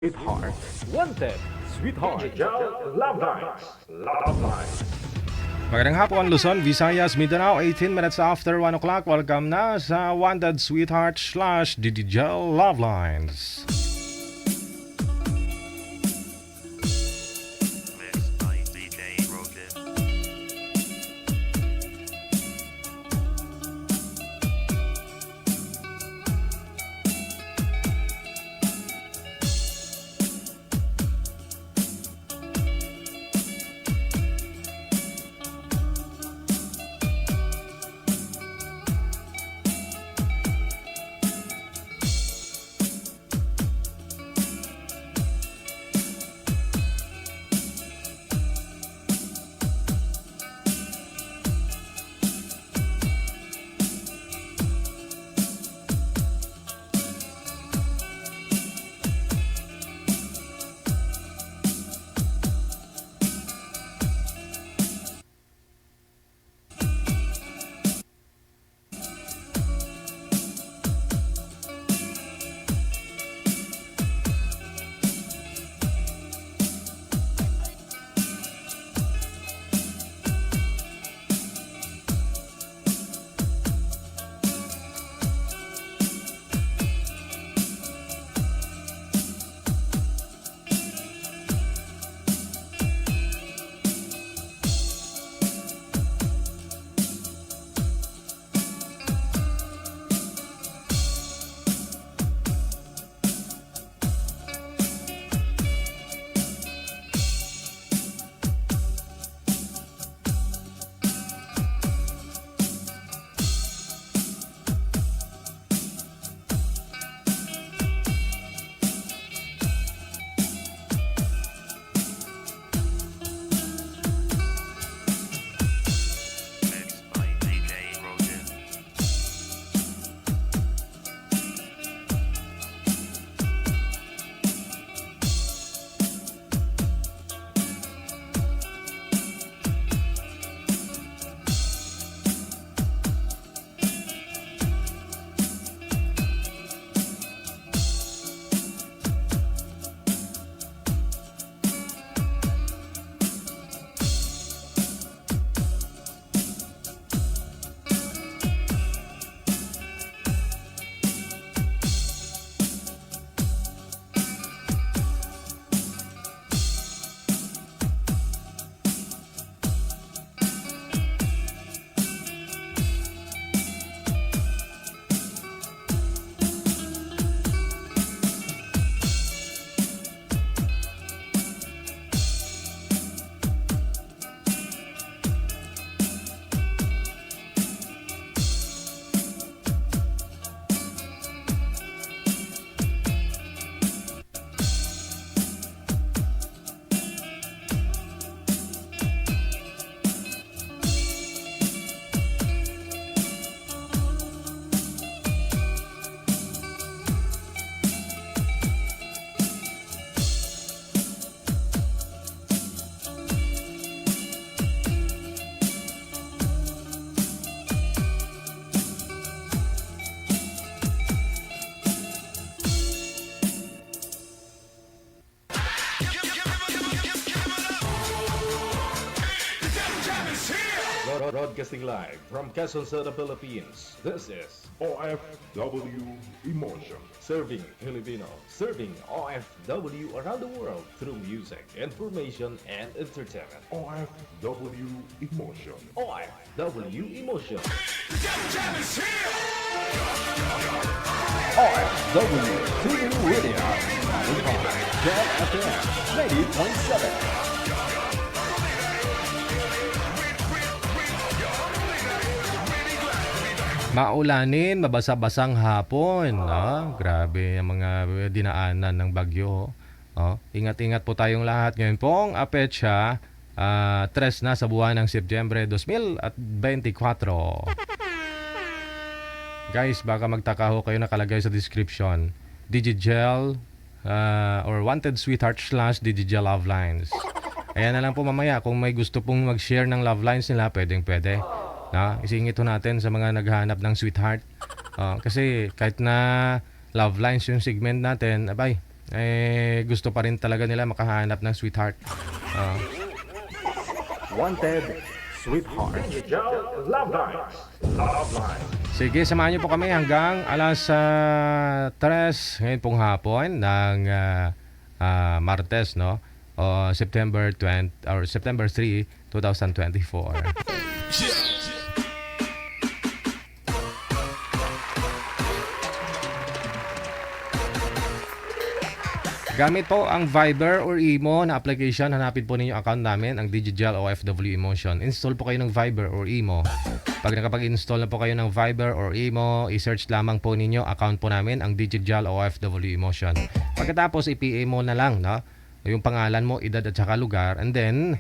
Sweetheart. Wanted. Sweetheart. Love Lines. Love Lines. Magandang hapon, Luzon, Visayas, Mindanao, 18 minutes after 1 o'clock. Welcome na sa Wanted Sweetheart / Digital Love Lines. Mixed by DJ Rogan. Mixed by DJ Rogan. Broadcasting live from Quezon City, Philippines. This is OFW Emotion. Serving Filipino. Serving OFW around the world through music, information, and entertainment. OFW Emotion. OFW Emotion. OFW TV Radio. Jet FM 90.7. Maulanin, mabasa-basang hapon. No? Grabe ang mga dinaanan ng bagyo. Oh, ingat-ingat po tayong lahat. Ngayon pong apetsa, 3 na sa buwan ng Setyembre 2024. Guys, baka magtaka ho kayo, nakalagay sa description. Digigel or Wanted Sweetheart / Digigel Love Lines. Ayan na lang po mamaya. Kung may gusto pong mag-share ng love lines nila, pwedeng-pwede. Na, isingit ho natin sa mga naghahanap ng sweetheart. Kasi kahit na love lines yung segment natin, abay, gusto pa rin talaga nila makahanap ng sweetheart. Ah. Wanted Sweetheart. Digital Love Lines. Love Lines. Sige, samahan niyo po kami hanggang alas 3 ngayon pong hapon ng Martes, no? O September 20 or September 3, 2024. Gamit po ang Viber or Imo na application, hanapin po ninyo account namin, ang Digigel OFW Emotion. Install po kayo ng Viber or Imo. Pag nakapag-install na po kayo ng Viber or Imo, i-search lamang po ninyo account po namin, ang Digigel OFW Emotion. Pagkatapos, i-PA mo na lang, no? Yung pangalan mo, edad at saka lugar. And then,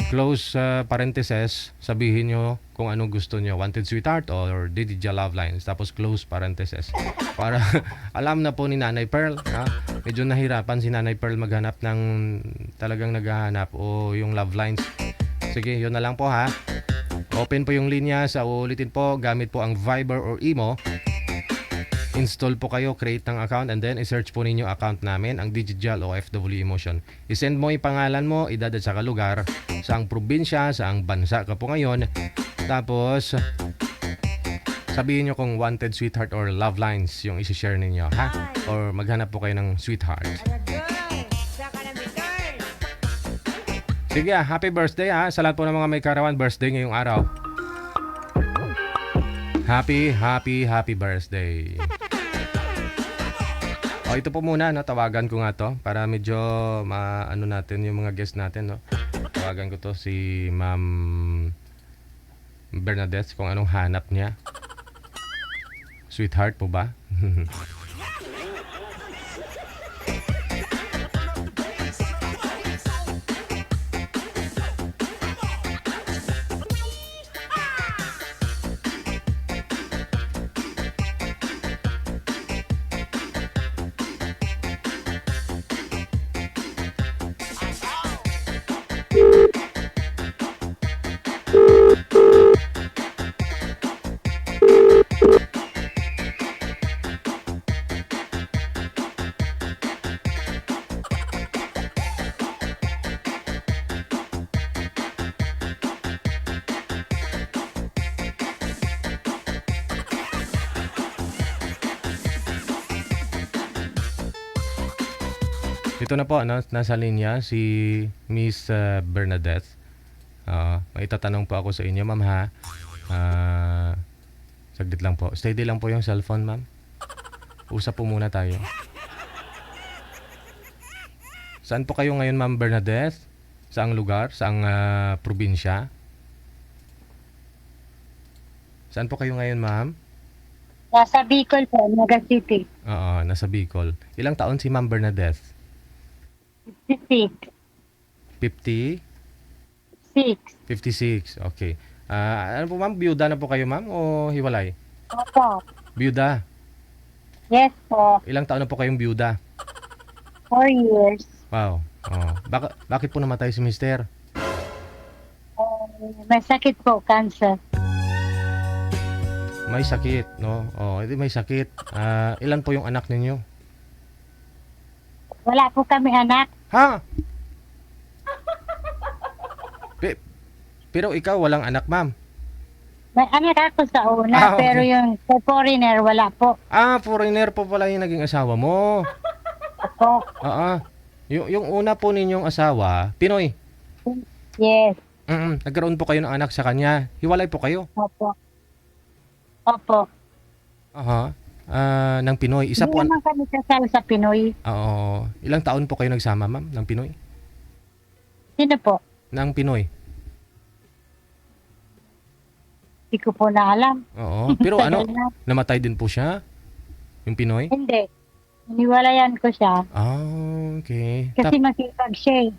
close parentheses, sabihin nyo kung anong gusto nyo. Wanted Sweetheart or Digigel Love Lines. Tapos close parentheses. Para alam na po ni Nanay Pearl. Ha? Medyo nahirapan si Nanay Pearl maghanap ng talagang naghahanap o yung love lines. Sige, yun na lang po ha. Open po yung linya. Sa ulitin po, gamit po ang Viber or Imo. Install po kayo, create ng account, and then i-search po ninyo account namin, ang Digigel OFW Emotion. I-send mo yung pangalan mo, edad at saka lugar, saang probinsya, saang bansa ka po ngayon. Tapos, sabihin nyo kung wanted sweetheart or love lines yung isi-share ninyo, ha? Or maghanap po kayo ng sweetheart. Sige, happy birthday ha, sa lahat po ng mga may karawan birthday ngayong araw. Happy birthday. O, ito po muna, no? Tawagan ko nga to para medyo maano natin yung mga guest natin, no? Tawagan ko to si Ma'am Bernadette kung anong hanap niya. Sweetheart po ba? Ito na po, no? Nasa linya si Miss Bernadette. May tatanong po ako sa inyo, ma'am ha. Saglit lang po. Steady lang po yung cellphone, ma'am. Usap po muna tayo. Saan po kayo ngayon, Ma'am Bernadette? Saang lugar? Saang probinsya? Saan po kayo ngayon, ma'am? Nasa Bicol po, Naga City. Oo, nasa Bicol. Ilang taon si Ma'am Bernadette? 56. 50? 56, okay. Ano po ma'am, biyuda na po kayo ma'am o hiwalay? Opo. Biyuda. Yes po. Ilang taon na po kayong biyuda? 4 years. Wow. Oh. Bakit po namatay si mister? May sakit po, cancer. May sakit, no? Oh, edi may sakit. Ilan po yung anak ninyo? Wala po kami anak. Ha? Pero ikaw walang anak, ma'am. May anak ako sa una, Okay. pero yung sa foreigner, wala po. Foreigner po pala yung naging asawa mo. Opo. Oo. Yung una po ninyong asawa, Pinoy. Yes. Nagkaroon po kayo ng anak sa kanya. Hiwalay po kayo. Opo. Opo. Aha. Ng Pinoy. Isa Hindi po. naman kami kasal sa Pinoy. Oo. Ilang taon po kayo nagsama, ma'am, ng Pinoy? Sino po? Ng Pinoy. Hindi ko po na alam. Oo. Pero ano, Tagal na. namatay din po siya? Yung Pinoy? Hindi. Iniwalayan ko siya. Okay. Kasi masipag siya eh.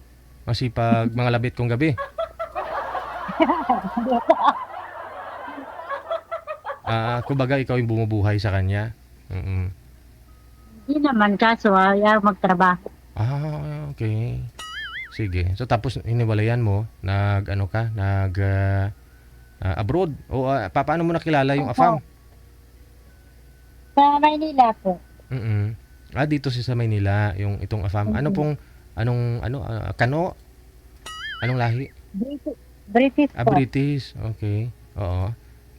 Masipag mga labit kong gabi. Kumbaga ikaw yung bumubuhay sa kanya. Hindi naman, kaso ayaw magtrabaho. Okay. Sige. So tapos iniwalayan mo, abroad o paano mo nakilala yung Opo. afam? Sa Maynila po. Dito si sa Maynila, yung itong AFAM. Ano pong, Kano? Anong lahi? British po. British. Okay. Oo.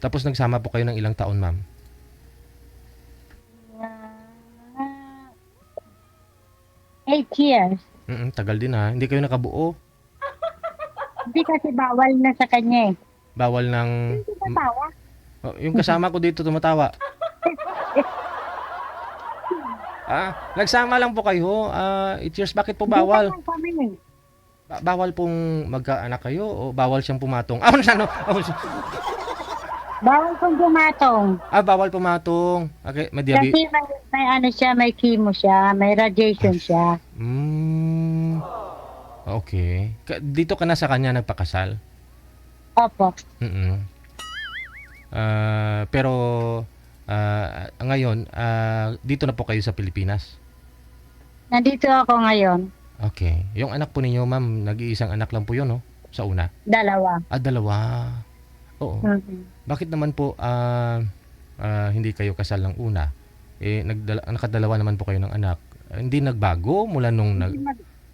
Tapos nagsama po kayo ng ilang taon, ma'am? Ah, 8 years. Tagal din ha. Hindi kayo nakabuo. Hindi kasi bawal na sa kanya eh. Bawal ng... Hindi matawa. Yung kasama ko dito tumatawa. Nagsama lang po kayo. 8 years. Bakit po bawal? Hindi pa lang kami eh. Bawal pong magkaanak kayo o bawal siyang pumatong? Ano? Bawal kong gumatong. Bawal pumatong. Okay, may Kasi may ano siya, may chemo siya, may radiation siya. Okay. Dito ka na sa kanya nagpakasal? Opo. Pero ngayon, dito na po kayo sa Pilipinas? Nandito ako ngayon. Okay. Yung anak po ninyo, ma'am, nag-iisang anak lang po yun, no? Sa una? 2. Dalawa. Oo. Bakit naman po hindi kayo kasal ng una? Nakadalawa naman po kayo ng anak. Hindi nagbago mula nung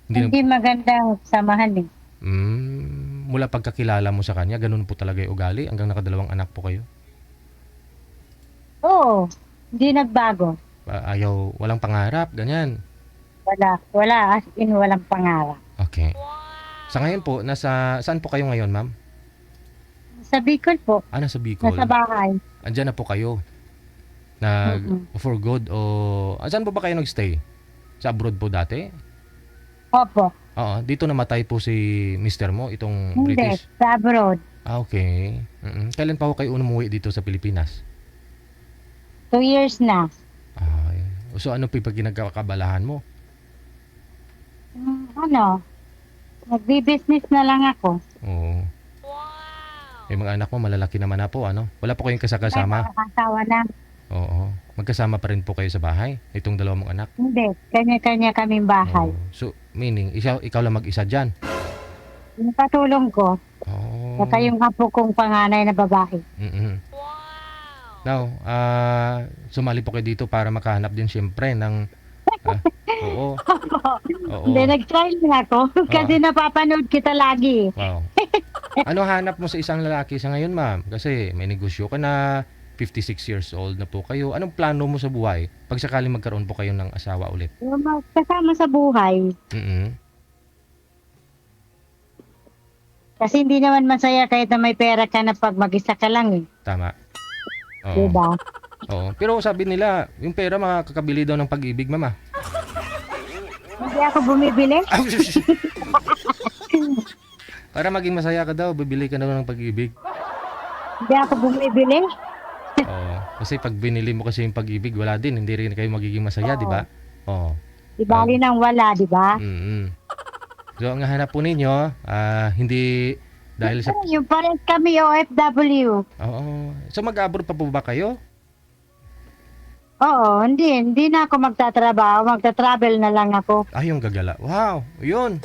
Hindi magandang samahan eh. mula pagkakilala mo sa kanya, ganun po talaga yung ugali hanggang nakadalawang anak po kayo? Oo. Hindi nagbago. Walang pangarap, ganyan. Wala. As in, walang pangarap. Okay. Sa ngayon po, saan po kayo ngayon, ma'am? Sa Bicol po. Nasa Bicol. Nasa bahay. Andyan na po kayo. For good o... saan po ba kayo nagstay? Sa abroad po dati? Opo. Oo. Dito namatay po si mister mo, itong Hindi. British? Sa abroad. Okay. Kailan pa po kayo umuwi dito sa Pilipinas? 2 years na. So ano po yung pinagkakabalahan mo? Nagbi-business na lang ako. Oo. Yung mga anak mo, malalaki naman na po, ano? Wala po kayong May kasama? mga asawa na. Oo. Magkasama pa rin po kayo sa bahay? Itong dalawang mong anak? Hindi. Kanya-kanya kaming bahay. Oo. So, meaning, ikaw lang mag-isa dyan? Yung patulong ko, Oo. saka yung apo kong panganay na babae. Now, sumali po kayo dito para makahanap din siyempre ng... oo. Hindi, nag-try na ako kasi napapanood kita lagi. Wow. Ano hanap mo sa isang lalaki sa ngayon, ma'am? Kasi may negosyo ka na, 56 years old na po kayo. Anong plano mo sa buhay pag sakaling magkaroon po kayo ng asawa ulit? Yung kasama sa buhay. Kasi hindi naman masaya kahit na may pera ka na pag mag-isa ka lang eh. Tama. Oo. Diba? Oo. Pero sabi nila, yung pera makakabili daw ng pag-ibig, mama. Hindi ako bumibili. Para maging masaya ka daw, bibili ka daw ng pag-ibig. Hindi ako bumibili. Oo. Kasi pag binili mo kasi yung pag-ibig, wala din. Hindi rin kayo magiging masaya, di ba? Oo. Di bali nang wala, di ba? So, ang hanap po ninyo, hindi dahil sa... Yung parang kami OFW. Oo. So, mag-abroad pa po ba kayo? Oo, hindi na ako magtatrabaho. Magta-travel na lang ako. Yung gagala. Wow, yun.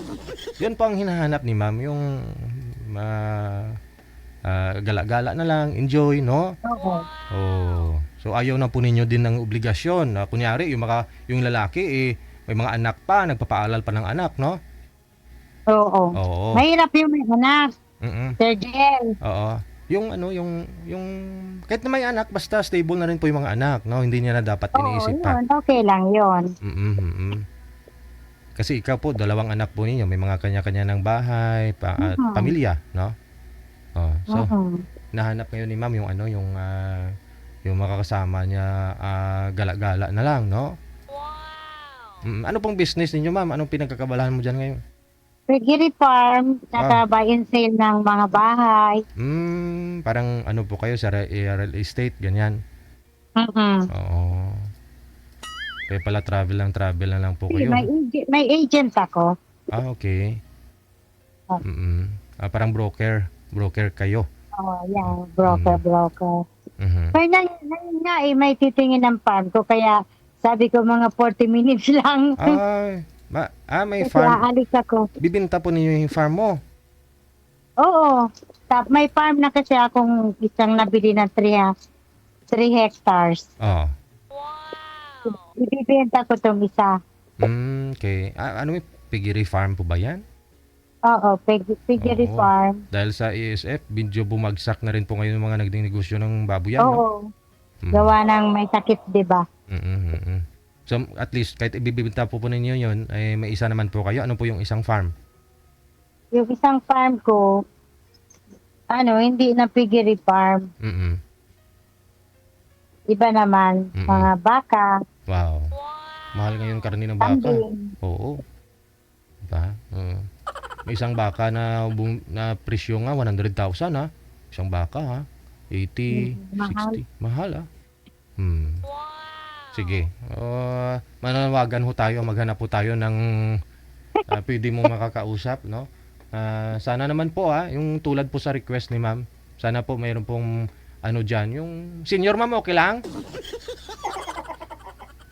Yun po ang hinahanap ni ma'am. Yung gala-gala na lang, enjoy, no? Oo. Oh. So ayaw na po ninyo din ng obligasyon. Kunyari, yung lalaki, may mga anak pa, nagpapaaral pa ng anak, no? Oo. Oo. Mahirap yung may anak. Sir Jel. Oo. Yung kahit na may anak, basta stable na rin po yung mga anak, no? Hindi niya na dapat iniisip pa. Yun. Okay lang yun. Kasi ikaw po, 2 anak po ninyo, may mga kanya-kanya ng bahay, at pamilya, no? So, nahanap ngayon ni ma'am yung makakasama niya, gala-gala na lang, no? Ano pong business ninyo, ma'am? Anong pinagkakabalahan mo dyan ngayon? Piggery farm, buy and sale ng mga bahay. Parang ano po kayo sa real estate, ganyan. Oo. Kaya pala travel na lang po kayo. May agent ako. Okay. Parang broker kayo. Yeah, broker. Kaya ngayon nga may titingin ng farm ko, kaya sabi ko mga 40 minutes lang. May Kasi farm. aalis ako. Bibinta po ninyo yung farm mo? Oo. May farm na kasi akong isang nabili ng 3 hectares. ibibenta ko tong isa. Okay. Ano yung piggery farm po ba yan? Oo, piggery Oo. farm. Dahil sa ESF, medyo bumagsak na rin po ngayon yung mga nagdinegosyo ng baboyan, no? Oo. Mm. Gawa ng may sakit, di ba? So, at least, kahit ibibenta po ninyo yun, eh, may isa naman po kayo. Ano po yung isang farm? Yung isang farm ko, hindi na piggery farm. Mm-mm. Iba naman, Mm-mm. mga baka, Wow. Mahal ngayon karne ng baka. kambing. Oo. Diba? May isang baka na presyo nga, 100,000 ha. Isang baka ha. 80, Mahal. 60. Mahal ha. Sige. Mananawagan ho tayo, maghanap po tayo ng pwede mong makakausap, no? Sana naman po yung tulad po sa request ni ma'am, sana po mayroon pong dyan, yung senior ma'am, okay lang?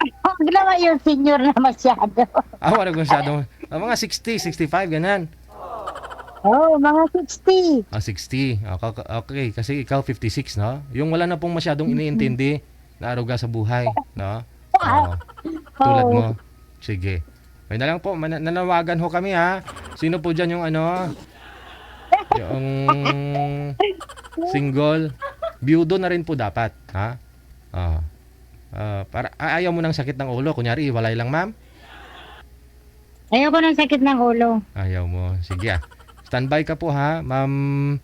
Huwag naman yung senior na masyado. Wala kong masyado. Mga 60, 65, ganun. Mga 60. 60. Okay, kasi ikaw 56, no? Yung wala na pong masyadong iniintindi na aruga sa buhay, no? Oo. Tulad mo. Sige. May na lang po, nanawagan ho kami ha. Sino po dyan yung yung single? Biyudo na rin po dapat, ha? Para ayaw mo ng sakit ng ulo, kunyari iwalay lang, ma'am. Ayoko ng sakit ng ulo. Ayaw mo. Sige Standby ka po ha, ma'am.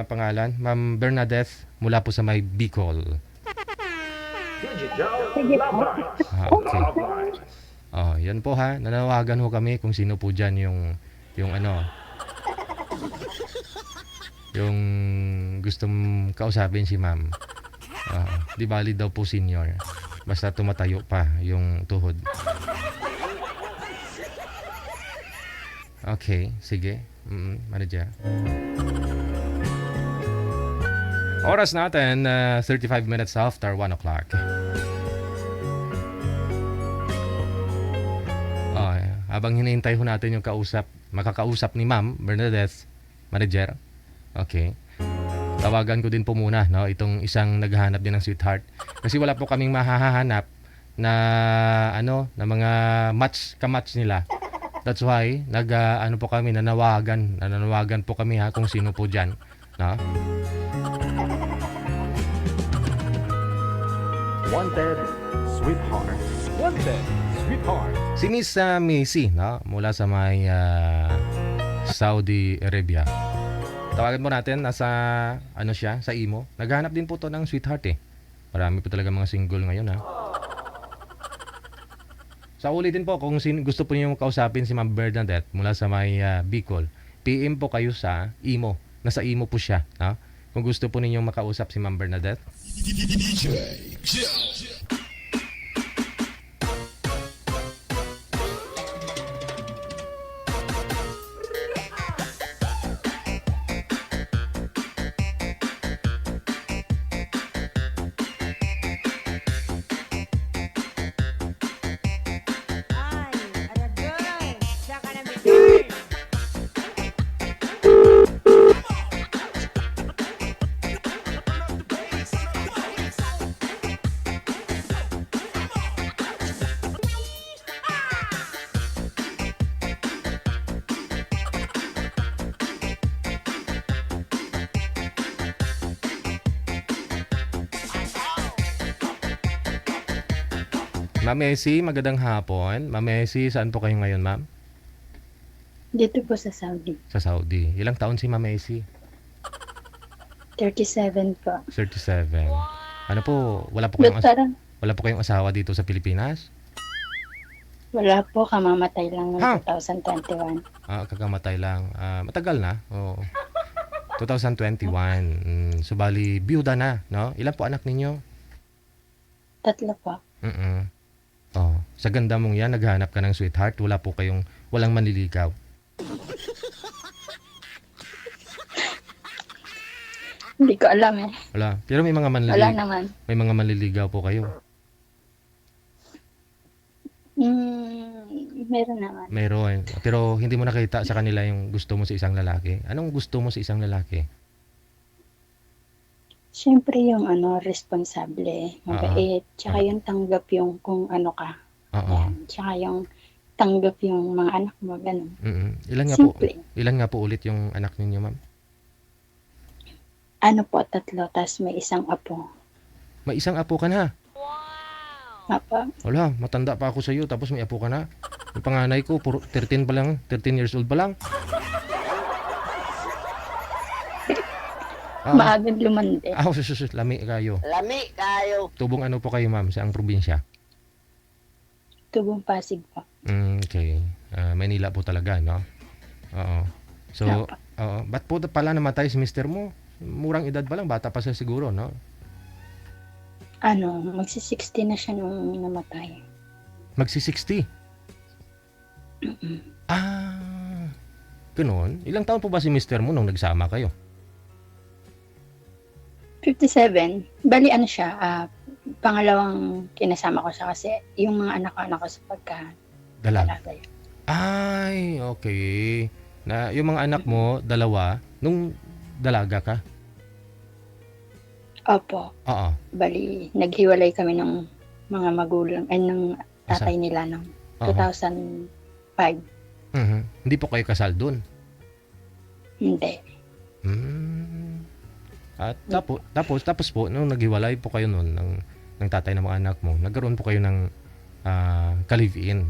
Pangalan, Ma'am Bernadette mula po sa may Bicol. Digital Sige Love po. Lines. Okay. Love Lines. Yan po ha. Nanawagan ho kami kung sino po dyan yung yung gusto mong kausapin si ma'am. Di bali daw po senior. Basta tumatayo pa yung tuhod. Okay, sige. Manager. Oras natin, 35 minutes after 1 o'clock. Habang hinihintay ho natin yung makakausap ni Ma'am Bernadette, manager. Okay. Tawagan ko din po muna, no, itong isang naghahanap din ng sweetheart. Kasi wala po kaming mahahanap na na mga kamatch nila. That's why po kami nanawagan po kami ha kung sino po diyan, no? Wanted Sweetheart. Wanted Sweetheart. Si Miss Macy, no, mula sa may Saudi Arabia. Tawagan mo natin, nasa siya, sa imo. Naghahanap din po to ng sweetheart eh. Marami po talaga mga single ngayon ha. Sa ulitin po, kung gusto po niyo kausapin si Ma'am Bernadette mula sa may Bicol, PM po kayo sa imo. Nasa imo po siya. Ha? Kung gusto po ninyong makausap si Ma'am Bernadette. Ma'am Messi, magandang hapon. Ma'am Messi, saan po kayo ngayon, ma'am? Dito po sa Saudi. Sa Saudi. Ilang taon si Ma'am Messi? 37 po. 37. Ano po, wala po kayong asawa dito sa Pilipinas? Wala po, kamamatay lang Ha? noong 2021. Kakamatay lang. Matagal na. Oo. 2021. So bali, biyuda na, no? Ilan po anak ninyo? 3 po. Sa ganda mong yan, naghahanap ka ng sweetheart, walang manliligaw. Hindi ko alam eh. Wala. Pero may mga Wala naman. may mga manliligaw po kayo. Meron naman. Meron. Pero hindi mo nakita sa kanila yung gusto mo sa isang lalaki. Anong gusto mo sa isang lalaki? Siyempre yung ano, responsable, mabait, tsaka Oo. yung tanggap yung kung ano ka. Oo. Yan. Tsaka yung tanggap yung mga anak mo, ganun. Ilan Simple. nga po ulit yung anak ninyo, ma'am? Ano po, 3, tas may isang apo. May isang apo ka na. Apa, Wala, matanda pa ako sa iyo tapos may apo ka na. Yung panganay ko, 13 pa lang, 13 years old pa lang. maagang lumande. Sus, lami kayo. Lami kayo. Tubong ano po kayo, ma'am, sa ang probinsya? Tubong Pasig po. Okay. Manila po talaga, no? Oo. So, Opo. ba't po pala namatay si mister mo? Murang edad pa lang, bata pa siya siguro, no? Ano, magsi-60 na siya nung namatay. Magsi-60. Ganun. Ilang taon po ba si mister mo nung nagsama kayo? 57. Bali ano siya, pangalawang kinasama ko siya kasi yung mga anak ko sa Dalag. pagkalaga yun. Ay, okay. Na yung mga anak mo, dalawa, nung dalaga ka? Opo. Oo. Bali, naghiwalay kami ng mga magulang, ay ng tatay nila ng Oo. 2005. Hindi po kayo kasal dun? Hindi. At tapos po, nung naghiwalay po kayo noon ng tatay ng mga anak mo, nagkaroon po kayo ng ka-live-in.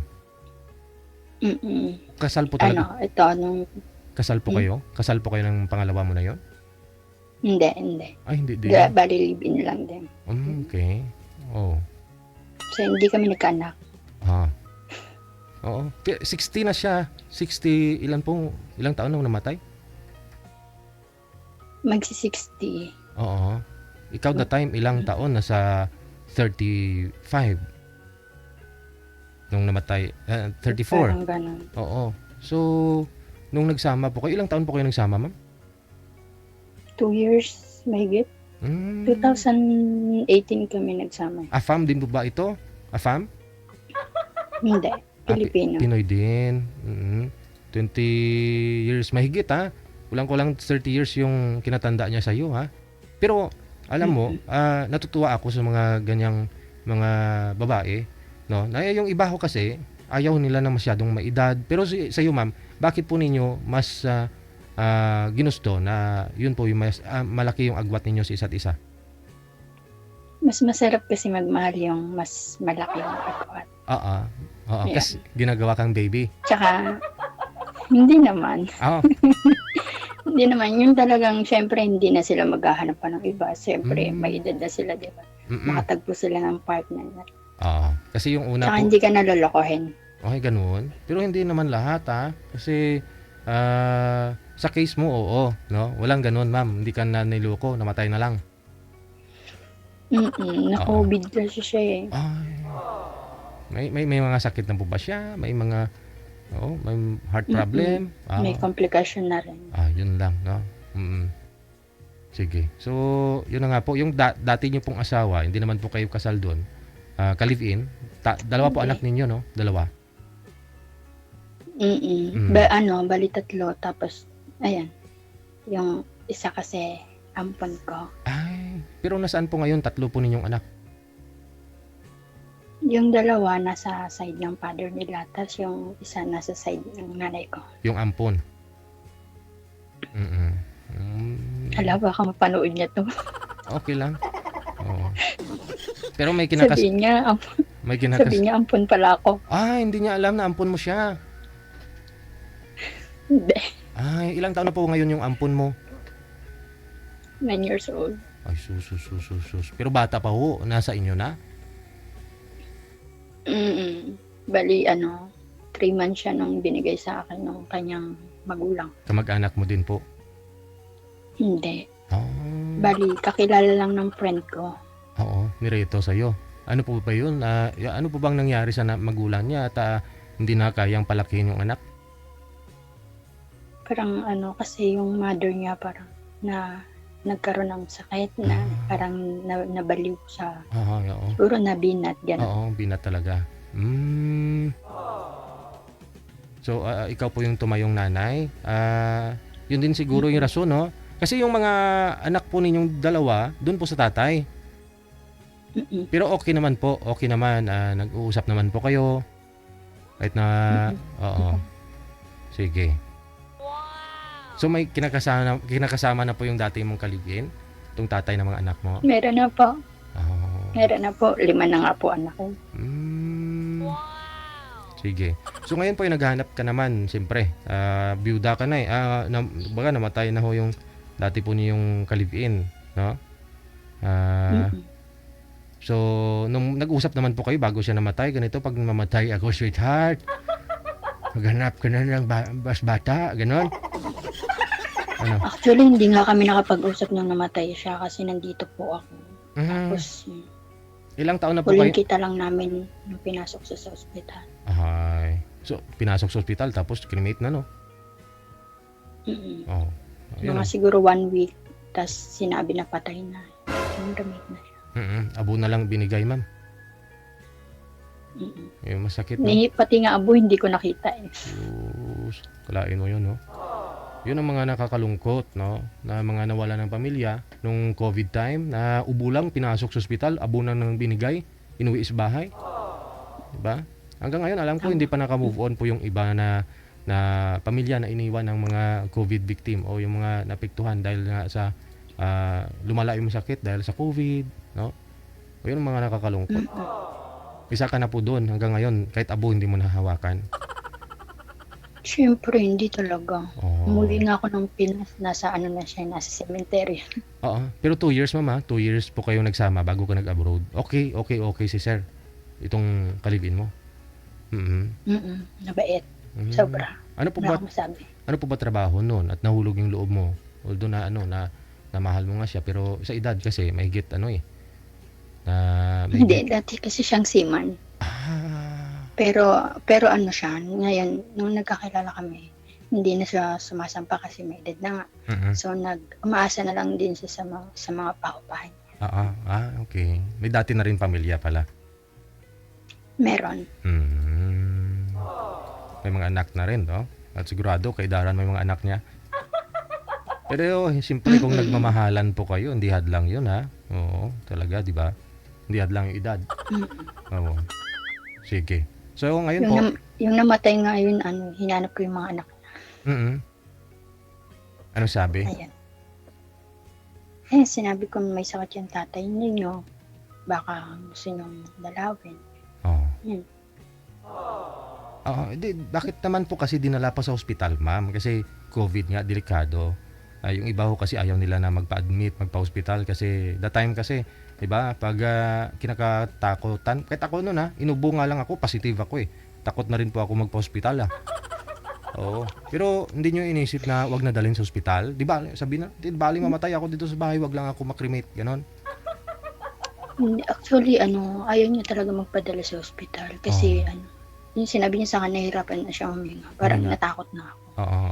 Kasal po talaga? Ito, nung, Kasal po kayo? Kasal po kayo ng pangalawa mo na yon? hindi. Ay, hindi din. Bali, live-in lang din. Okay. Oh. So, hindi kami nagkaanak. Oo. 60 na siya. 60, ilang taon nung namatay? Magsi-60. Oo. Ikaw the time, ilang taon? Nasa 35. Nung namatay, 34. Parang ganun. Oo. So, nung nagsama po kayo, ilang taon po kayo nagsama, ma'am? 2 years, mahigit. 2018 kami nagsama. AFAM din po ba ito? AFAM? Hindi. Pilipino. Pinoy din. 20 years mahigit, ha? Kulang-kulang 30 years yung kinatanda niya sa iyo, ha? Pero alam mo, natutuwa ako sa mga ganyang mga babae, no? Na yung iba ho kasi ayaw nila na masyadong maedad. Pero sa iyo, ma'am, bakit po ninyo mas ginusto na yun po yung mas malaki yung agwat ninyo sa isa't isa? Mas masarap kasi magmahal yung mas malaki yung agwat. Oo. Yeah. Kasi ginagawa kang baby. Tsaka, hindi naman. Oo. Hindi naman. Yung talagang, syempre, hindi na sila maghahanap pa ng iba. Syempre, may edad na sila, di ba? Makatagpo sila ng partner na. Oo. Kasi yung una Tsaka po, hindi ka nalolokohin. okay, ganun. Pero hindi naman lahat, ha? Kasi sa case mo, oo, no? Walang ganun, ma'am. Hindi ka na niloko, namatay na lang. Na-COVID kasi siya eh. Ay. May mga sakit na po ba siya? May mga may heart problem? May komplikasyon na rin. Yun lang, no? Sige. So, yun na nga po. Yung dati niyo pong asawa, hindi naman po kayo kasal doon. Ka-live-in. Dalawa po Hindi. anak ninyo, no? Dalawa. Bali 3. Tapos, ayan. Yung isa kasi, ampon ko. Ay, pero nasaan po ngayon 3 po ninyong anak? Yung 2 nasa side ng father nila. Tapos yung isa nasa side ng nanay ko. Yung ampon. Hala, baka mapanood niya to. Okay lang. Oo. Pero may Sabihin niya, sabihin niya, ampon pala ako. Hindi niya alam na ampon mo siya. Hindi. Ilang taon na po ngayon yung ampon mo? 9 years old. Ay, sus. Pero bata pa ho, nasa inyo na? Bali, 3 months siya nung binigay sa akin ng kanyang magulang. Kamag-anak mo din po? Hindi. Bali, Bali, kakilala lang ng friend ko. Oo, nireto sa'yo. Ano po ba yun? Ano po bang nangyari sa magulang niya at hindi na kayang palakihin yung anak? Parang kasi yung mother niya parang nagkaroon ng sakit na parang nabaliw sa Oo. siguro nabinat gano'n. Oo, binat talaga. So, ikaw po yung tumayong nanay. Yun din siguro yung rason, no? Kasi yung mga anak po ninyong dalawa, doon po sa tatay. Mm-mm. Pero okay naman po, okay naman. Nag-uusap naman po kayo. Kahit na, oo. Sige. So may kinakasama na po yung dati mong kalibin? Itong tatay ng mga anak mo? Meron na po. Oh. Meron na po. 5 na nga po anak ko. Sige. So ngayon po yung naghahanap ka naman, siyempre. Byuda ka na eh. Baga namatay na ho yung dati po niyong kalibin, no? Mm-mm. So, nung nag-usap naman po kayo bago siya namatay, ganito, pag mamatay ako, sweetheart, maghanap ka na ng bas bata, ganon. Ano? Actually, hindi nga kami nakapag-usap nung namatay siya kasi nandito po ako. Mhm. Tapos, Ilang taon na po huling kayo? kita lang namin nung pinasok sa ospital. Ay. So, pinasok sa ospital, tapos cremate na, no? Mm-mm. Oh. Ayun, Mga siguro 1 week, tapos sinabi na patay na. Yung remake na siya. Abo na lang binigay, ma'am. Mm-mm. Yung masakit, no? Pati nga abo, hindi ko nakita eh. Sus, kalain mo yun, no? Yun ang mga nakakalungkot, no? Na mga nawala ng pamilya nung COVID time, na ubo lang, pinasok sa ospital, abo na nang binigay, inuwi sa bahay. Diba? Hanggang ngayon, alam ko, hindi pa naka-move on po yung iba na pamilya na iniwan ng mga COVID victim o yung mga napektuhan dahil nga sa lumala yung sakit dahil sa COVID, no? O yun ang mga nakakalungkot. Isa ka na po doon hanggang ngayon, kahit abo hindi mo nahawakan. Siyempre, hindi talaga. Oh. Umuwi nga ako ng Pinas, nasa nasa cemetery. Oo. Pero 2 years, mama. 2 years po kayo nagsama bago ka nag-abroad. Okay si sir. Itong kalibin mo. Nabait. Mhm. Sobra. Ano po Wala ba akong masabi. ano po ba trabaho noon at nahulog yung loob mo? Although na mahal mo nga siya, pero sa edad kasi mahigit na Hindi, dati kasi siyang seaman. Pero ano siya, ngayon, nung nagkakilala kami, hindi na siya sumasampa kasi may edad na nga. So, umaasa na lang din siya sa mga paupahan niya. Okay. May dati na rin pamilya pala. Meron. May mga anak na rin, no? At sigurado, kay Daran may mga anak niya. Pero, siyempre, kung nagmamahalan po kayo, hindi hadlang yun, ha? Oo, talaga, di ba? Hindi hadlang yung edad. Oo. Sige. So, ngayon po, Yung namatay nga yun, hinanap ko yung mga anak. ano sabi? Ayan. Sinabi ko may sakit yung tatay ninyo. Baka gusto niyong dalawin. Oo. Yan. Bakit naman po kasi dinala pa sa ospital, ma'am? Kasi COVID nga, delikado. Yung iba ho kasi ayaw nila na magpa-admit, magpa-hospital kasi the time kasi, 'di ba? Pag kinakatakutan, kahit ako noon inubo nga lang ako, positive ako eh. Takot na rin po ako magpa-hospital Oo. Pero hindi niyo inisip na wag na dalhin sa ospital? 'Di ba? Sabi na, di bali mamatay ako dito sa bahay, wag lang ako makremate, ganon. Actually, ayaw niya talaga magpadala sa ospital kasi yung sinabi niya sa akin, nahirapan na siya huminga. Parang natakot na ako. Oo.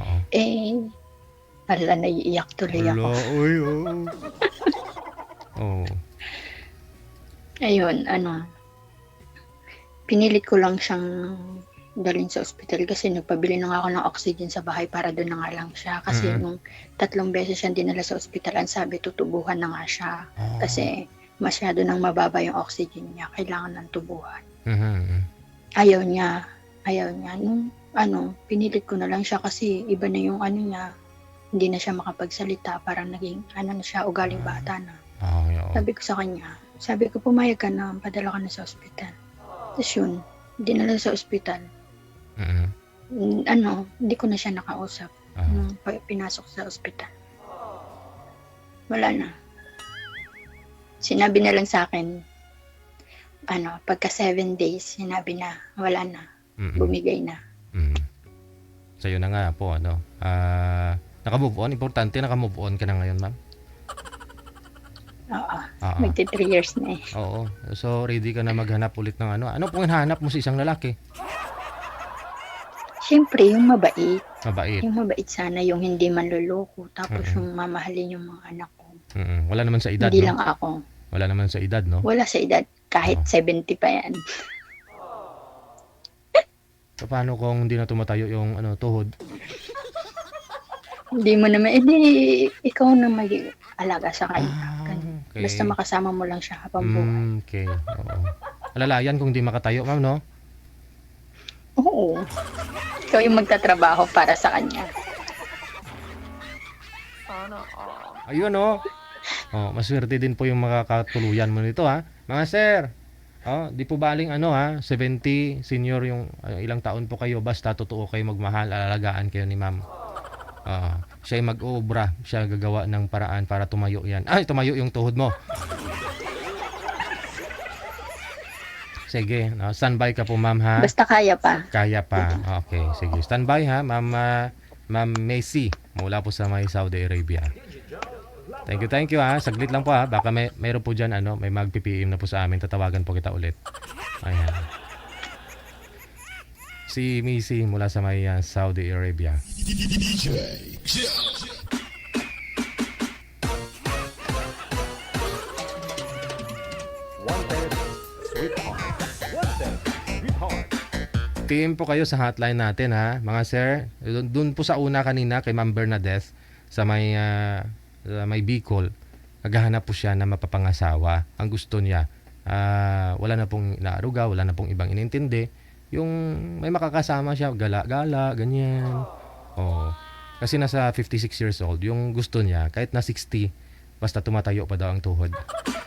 Hala, naiiyak tuloy ako. Uy, Oo. Ayun, pinilit ko lang siyang dalhin sa ospital kasi nagpabili na nga ako ng oxygen sa bahay para doon na nga lang siya. Kasi nung 3 beses siya dinala sa ospital, ang sabi, tutubuhan na nga siya. Kasi masyado nang mababa yung oxygen niya. Kailangan ng tubuhan. Ayaw niya. Nung pinilit ko na lang siya kasi iba na yung niya. Hindi na siya makapagsalita. Parang naging, na siya, ugaling bata na. Sabi ko sa kanya, pumayag ka na, padala ka na sa ospital. Tapos yun, dinala sa ospital. Hindi ko na siya nakausap nung pinasok sa ospital. Wala na. Sinabi na lang sa akin, pagka 7 days, sinabi na, wala na. Bumigay na. Sa'yo na nga po, naka-move on? Importante, naka-move on ka na ngayon, ma'am? Oo. Magti 3 years na eh. Oo. So, ready ka na maghanap ulit ng ano? Ano pong hinahanap mo sa isang lalaki? Siyempre, yung mabait. Mabait. Yung mabait sana, yung hindi manloloko. Tapos yung mamahalin yung mga anak ko. Wala naman sa edad, Hindi no? lang ako. Wala naman sa edad, no? Wala sa edad. Kahit 70 pa yan. So, paano kung hindi na tumatayo yung tuhod? Hindi mo naman, ikaw na may alaga sa kanya. Ganun. Okay. Basta makasama mo lang siya habang buhay. Okay. Oo. Alalayan kung di makatayo, ma'am, no? Oo. Ikaw yung magtatrabaho para sa kanya. Ayun, no? Oh, maswerte din po yung makakatuluyan mo nito, ha? Mga sir, oh, di po baling ano, ha? 70, senior yung ilang taon po kayo, basta totoo kayo magmahal, alalagaan kayo ni ma'am. Siya ay mag-uubra, siya gagawa ng paraan para tumayo yan. Ay, tumayo yung tuhod mo. Sige, no? Standby ka po, ma'am, ha? Basta kaya pa. Kaya pa. Okay, sige. Standby, ha, ma'am, ma'am Macy, mula po sa may Saudi Arabia. Thank you, ha. Saglit lang po, ha. Baka mayroon po dyan, may mag-PPM na po sa amin. Tatawagan po kita ulit. Ayan. Si Macy mula sa may Saudi Arabia. Wanted Sweetheart. Wanted Sweetheart. PM po kayo sa hotline natin, ha, mga sir. Doon po sa una kanina kay Ma'am Bernadette sa may Bicol. Naghahanap po siya na mapapangasawa. Ang gusto niya, wala na pong inaaruga, wala na pong ibang inintindi. Yung may makakasama siya, gala-gala, ganyan. Oh. Kasi nasa 56 years old, yung gusto niya, kahit na 60, basta tumatayo pa daw ang tuhod.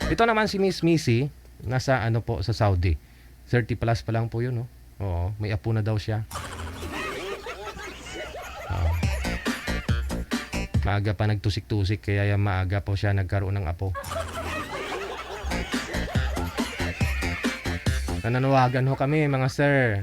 Ito naman si Miss Missy, nasa sa Saudi. 30 plus pa lang po yun, no? Oo, may apo na daw siya. Maaga pa nagtusik-tusik, kaya maaga po siya nagkaroon ng apo. Nananawagan ho kami, mga sir.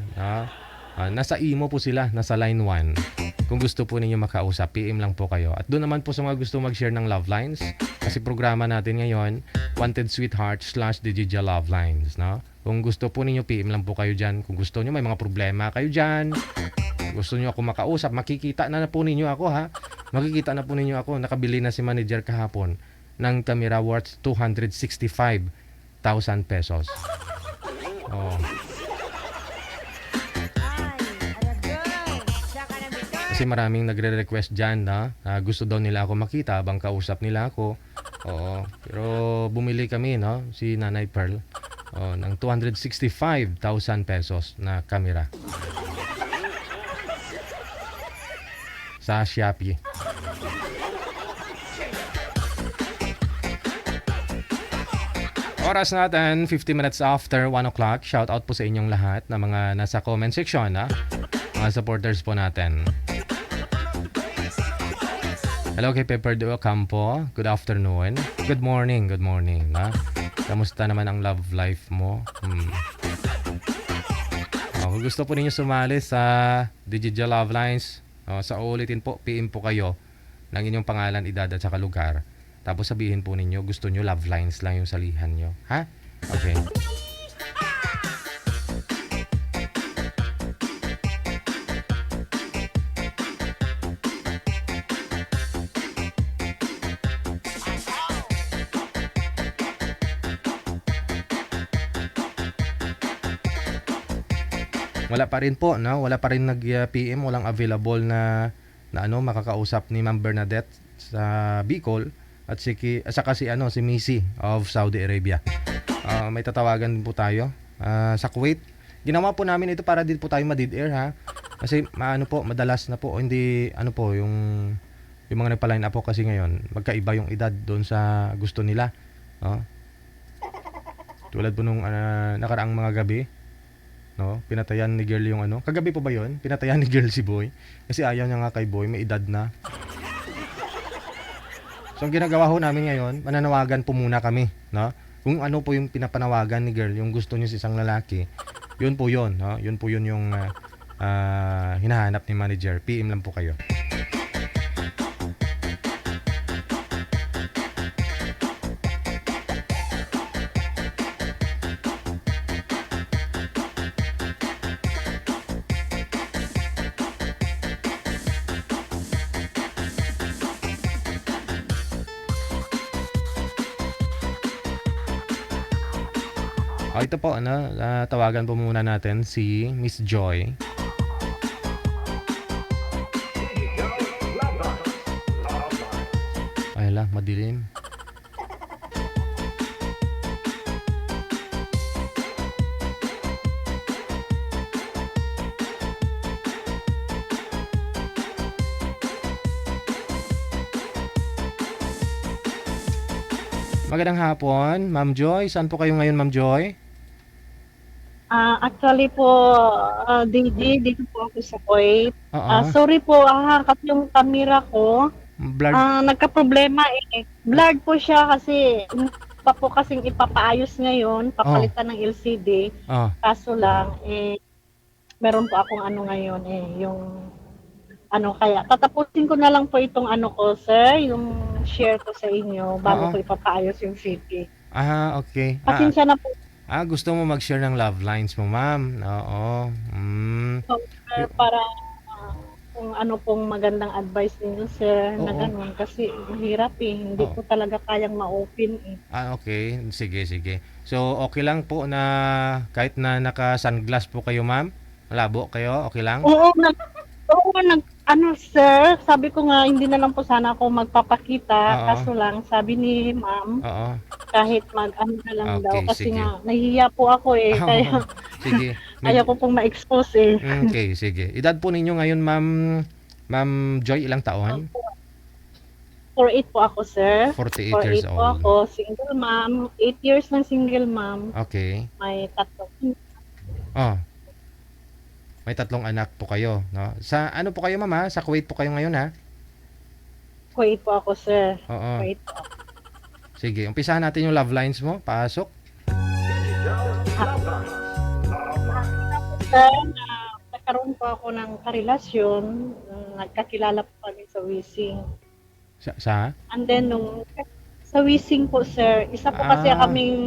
Nasa imo po sila, nasa line 1. Kung gusto po ninyo makausap, PM lang po kayo. At doon naman po sa mga gusto mag-share ng love lines, kasi programa natin ngayon, Wanted Sweetheart / Digital Love Lines. No? Kung gusto po ninyo, PM lang po kayo dyan. Kung gusto nyo, may mga problema kayo dyan. Gusto nyo ako makausap, makikita na po ninyo ako, ha? Makikita na po ninyo ako. Nakabili na si manager kahapon ng camera worth 265,000 pesos. Oh. Kasi maraming nagre-request dyan na gusto daw nila ako makita habang kausap nila ako. Oo. Pero bumili kami, no? Si Nanay Pearl ng 265,000 pesos na camera. Sa Shopee. Oras natin, 50 minutes after 1 o'clock. Shout out po sa inyong lahat na mga nasa comment section, mga supporters po natin. Hello kay Pepper de Ocampo. Good afternoon. Good morning. Kamusta naman ang love life mo? Kung gusto po ninyo sumali sa Digital Love Lines, sa ulitin po, PM po kayo ng inyong pangalan, edad at saka lugar. Tapos sabihin po ninyo, gusto nyo love lines lang yung salihan nyo. Ha? Okay. Wala pa rin po, no? Wala pa rin nag-PM, walang available na makakausap ni Ma'am Bernadette sa Bicol at saka si Missy of Saudi Arabia. May tatawagan din po tayo sa Kuwait. Ginawa po namin ito para din po tayo ma-dead air, ha. Kasi madalas na po hindi yung mga nagpa-line up po kasi ngayon magkaiba yung edad doon sa gusto nila. Tulad po nung nakaraang mga gabi. No, pinatayan ni girl yung kagabi po ba yun? Pinatayan ni girl si boy kasi ayaw niya nga kay boy, may edad na. So ang ginagawa ho namin ngayon, mananawagan po muna kami, no? Kung ano po yung pinapanawagan ni girl, yung gusto niya sa isang lalaki, yun po yun, no? Yun po yun yung hinahanap ni manager. PM lang po kayo. Ito po, tawagan po muna natin si Miss Joy. madilim. Magandang hapon, Ma'am Joy. Saan po kayo ngayon, Ma'am Joy? Actually po, DJ, dito po ako sa Kuwait. Oo. Sorry po, kasi yung camera ko, Blurred. nagka-problema eh. Blurred po siya kasi pa po kasing ipapaayos ngayon, papalitan ng LCD. Oh. Kaso lang, meron po akong ano ngayon yung kaya tatapusin ko na lang po itong ko, sir, yung share ko sa inyo bago Oo. ko ipapaayos yung CD. Okay. Pasensya na po, Gusto mo mag-share ng love lines mo, ma'am? Oo. sir, para kung ano pong magandang advice ninyo, sir, na Oo. ganun. Kasi mahirap hindi Oo. ko talaga kayang ma-open Okay. Sige. So, okay lang po na kahit na naka-sunglass po kayo, ma'am? Malabo kayo? Okay lang? Oo, sir, sabi ko nga, hindi na lang po sana ako magpapakita. Oo. Kaso lang, sabi ni ma'am, Oo. kahit mag-ano na lang daw. Okay, Kasi sige. nga, nahihiya po ako Kaya Sige. ayaw ko pong ma-expose Okay, sige. Edad po ninyo ngayon, Ma'am Joy, ilang taon? 48 po ako, sir. 48 years 48 po old. ako. Single ma'am. 8 years ng single ma'am. Okay. May 3 May 3 anak po kayo, no? Sa ano po kayo, ma'am, ha? Sa Kuwait po kayo ngayon, ha? Kuwait po ako, sir. Oo. Kuwait po. Sige, umpisahan natin yung love lines mo. Pasok. Sir, nagkaroon po ako ng karelasyon. Nagkakilala po kami sa Wishing. Sa? And then, sa Wishing po, sir, isa po kasi Ah. kaming